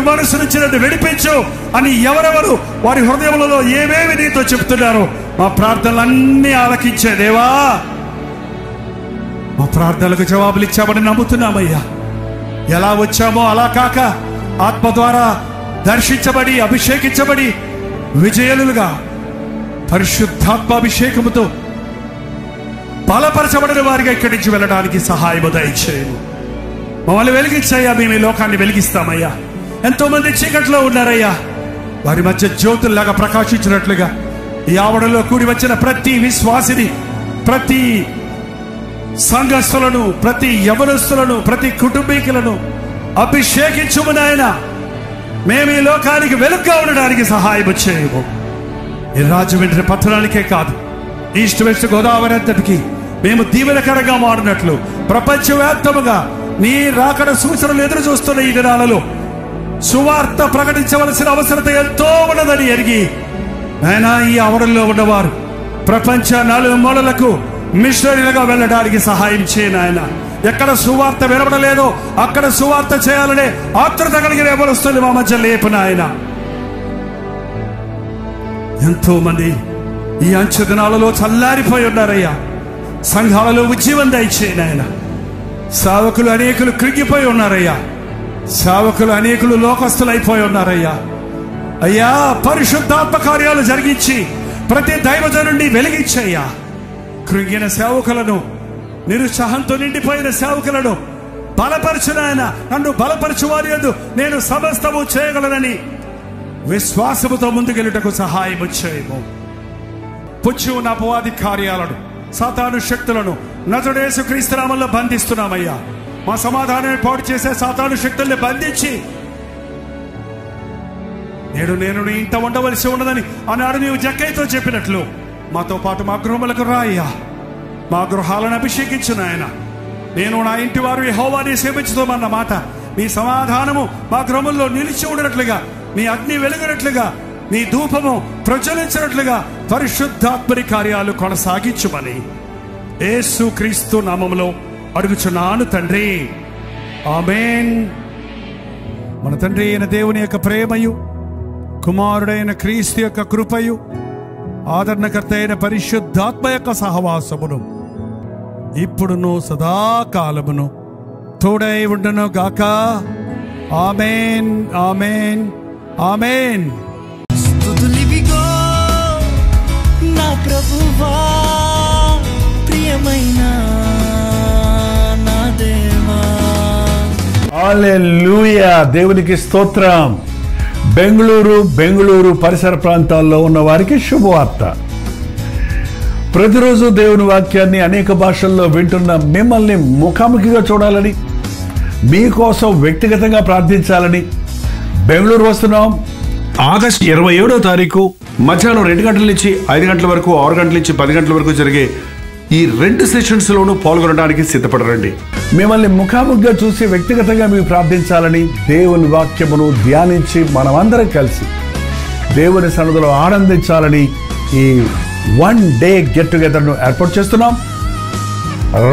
మనసు నుంచి నన్ను విడిపించు అని ఎవరెవరు వారి హృదయంలో ఏమేమి నీతో చెప్తున్నారో మా ప్రార్థనలన్నీ ఆలకించే దేవా, మా ప్రార్థనలకు జవాబులు ఇచ్చామని నమ్ముతున్నామయ్యా. ఎలా వచ్చామో అలా కాక ఆత్మ ద్వారా దర్శించబడి అభిషేకించబడి విజయులుగా పరిశుద్ధాత్మ అభిషేకముతో బలపరచబడిన వారిగా ఇక్కడి నుంచి వెళ్ళడానికి సహాయము దయచేయము. మమ్మల్ని వెలిగించయ్యా, మేము ఈ లోకాన్ని వెలిగిస్తామయ్యా. ఎంతో మంది చీకట్లో ఉన్నారయ్యా, వారి మధ్య జ్యోతుల్లాగా ప్రకాశించినట్లుగా ఈ ఆవరణలో కూడి వచ్చిన ప్రతి విశ్వాసిని, ప్రతి సంఘస్థులను, ప్రతి యవనస్తులను, ప్రతి కుటుంబీకులను అభిషేకించుము నాయన. మేము ఈ లోకానికి వెలుగుగా ఉండడానికి సహాయం చేయము. ఈ రాజమండ్రి పట్టణానికే కాదు, ఈస్ట్ వెస్ట్ గోదావరి అంతటికి మేము దీవెనకరంగా మారినట్లు ప్రపంచవ్యాప్తముగా నీ రాకడ సూచనలు ఎదురు చూస్తున్న ఈ దినాలలో సువార్త ప్రకటించవలసిన అవసరత ఎంతో ఉన్నదని ఎరిగి ఆయన ఈ ఆవరణలో ఉన్నవారు ప్రపంచ నలుమూలలకు మిషనరీలుగా వెళ్ళడానికి సహాయం చేయను ఆయన. ఎక్కడ సువార్త వినబడలేదో అక్కడ సువార్త చేయాలనే ఆత్రుత కలిగిన ఎవరొస్తుంది మా మధ్య లేపున ఆయన. ఎంతో మంది ఈ అంచె దినాలలో చల్లారిపోయి ఉన్నారయ్యా. సంఘాలలో ఉజ్జీవం దయచేయను ఆయన. సేవకులు అనేకులు కృంగిపోయి ఉన్నారయ్యా. సేవకులు అనేకులు లోకస్తులైపోయి ఉన్నారయ్యా. అయ్యా, పరిశుద్ధాత్మ కార్యాలు జరిగించి ప్రతి దైవజనుడిని వెలిగించయ్యా. కృంగిన సేవకులను, నిరుత్సాహంతో నిండిపోయిన సేవకులను బలపరచు నాయన, నన్ను బలపరచు వారి యందు నేను సమస్తము చేయగలనని విశ్వాసముతో ముందుకెళ్ళుటకు సహాయము చేయము. పుచ్చి ఉన్న అపవాది కార్యాలను, సాతాను శక్తులను నజరేయుడైన యేసుక్రీస్తు నామములో బంధిస్తున్నామయ్యా. మా సమాధానాన్ని పాడు చేసే సాతాను శక్తుల్ని బంధించి, నేను నీ ఇంట ఉండవలసి ఉన్నదని ఆనాడు నీవు జక్కయ్యతో చెప్పినట్లు మాతో పాటు మా గృహములకు రాయ్యా. మా గృహాలను అభిషేకించు నాయన. నేను నా ఇంటి వారు యెహోవాని సేవించుతామన్న మాట, మీ సమాధానము మా గృహముల్లో నిలిచి ఉండనట్లుగా, మీ అగ్ని వెలుగునట్లుగా, మీ ధూపము ప్రజ్వలించినట్లుగా పరిశుద్ధాత్మని కార్యాలు కొనసాగించుమని యేసుక్రీస్తు నామములో అడుగుచున్నాను తండ్రి, ఆమేన్. మన తండ్రి అయిన దేవుని యొక్క ప్రేమయు, కుమారుడైన క్రీస్తు యొక్క కృపయు, ఆదరణకర్త అయిన పరిశుద్ధాత్మ యొక్క సహవాసమును ఇప్పుడును సదాకాలమును తోడై ఉండును గాక. ఆమేన్, ఆమేన్, ఆమేన్. స్తుతులివిగో నా ప్రభువా, ప్రియమైన నా దేవా. హల్లెలూయా, దేవునికి స్తోత్రం. బెంగళూరు పరిసర ప్రాంతాల్లో ఉన్న వారికి శుభవార్త. ప్రతిరోజు దేవుని వాక్యాన్ని అనేక భాషల్లో వింటున్న మిమ్మల్ని ముఖాముఖిగా చూడాలని, మీకోసం వ్యక్తిగతంగా ప్రార్థించాలని బెంగళూరు వస్తున్నాం. ఆగస్టు 27వ తారీఖు మధ్యాహ్నం 2 గంటల నుంచి 5 గంటల వరకు, 6 గంటల నుంచి 10 గంటల వరకు జరిగే ఈ 2 సెషన్స్లోనూ పాల్గొనడానికి సిద్ధపడరండి. మిమ్మల్ని ముఖాముఖిగా చూసి వ్యక్తిగతంగా మీకు ప్రార్థించాలని, దేవుని వాక్యమును ధ్యానించి మనమందరం కలిసి దేవుని సన్నిధిలో ఆనందించాలని ఈ 1 డే గెట్ టుగెదర్ను ఏర్పాటు చేస్తున్నాం.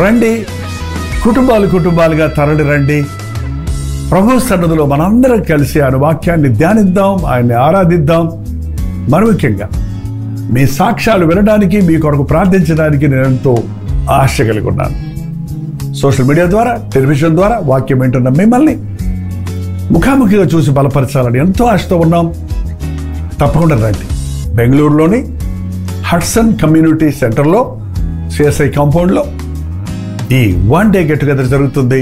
రండి, కుటుంబాలుగా తరలి రండి. ప్రభు సన్నిధిలో మనందరం కలిసి ఆయన వాక్యాన్ని ధ్యానిద్దాం, ఆయన్ని ఆరాధిద్దాం. మరి ముఖ్యంగా మీ సాక్ష్యాలు వినడానికి, మీ కొరకు ప్రార్థించడానికి నేను ఎంతో ఆశ కలిగి ఉన్నాను. సోషల్ మీడియా ద్వారా, టెలివిజన్ ద్వారా వాక్యం వింటున్న మిమ్మల్ని ముఖాముఖిగా చూసి బలపరచాలని ఎంతో ఆశతో ఉన్నాం. తప్పకుండా రండి. బెంగళూరులోని హడ్సన్ కమ్యూనిటీ సెంటర్లో, సిఎస్ఐ కాంపౌండ్లో ఈ 1 డే గెట్ టుగెదర్ జరుగుతుంది.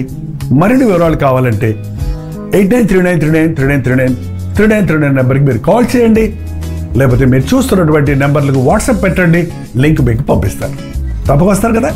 మరిన్ని వివరాలు కావాలంటే 8939393939 నెంబర్కి మీరు కాల్ చేయండి, లేకపోతే మీరు చూస్తున్నటువంటి నెంబర్లకు వాట్సాప్ పెట్టండి. లింక్ మీకు పంపిస్తారు. తప్పక వస్తారు కదా.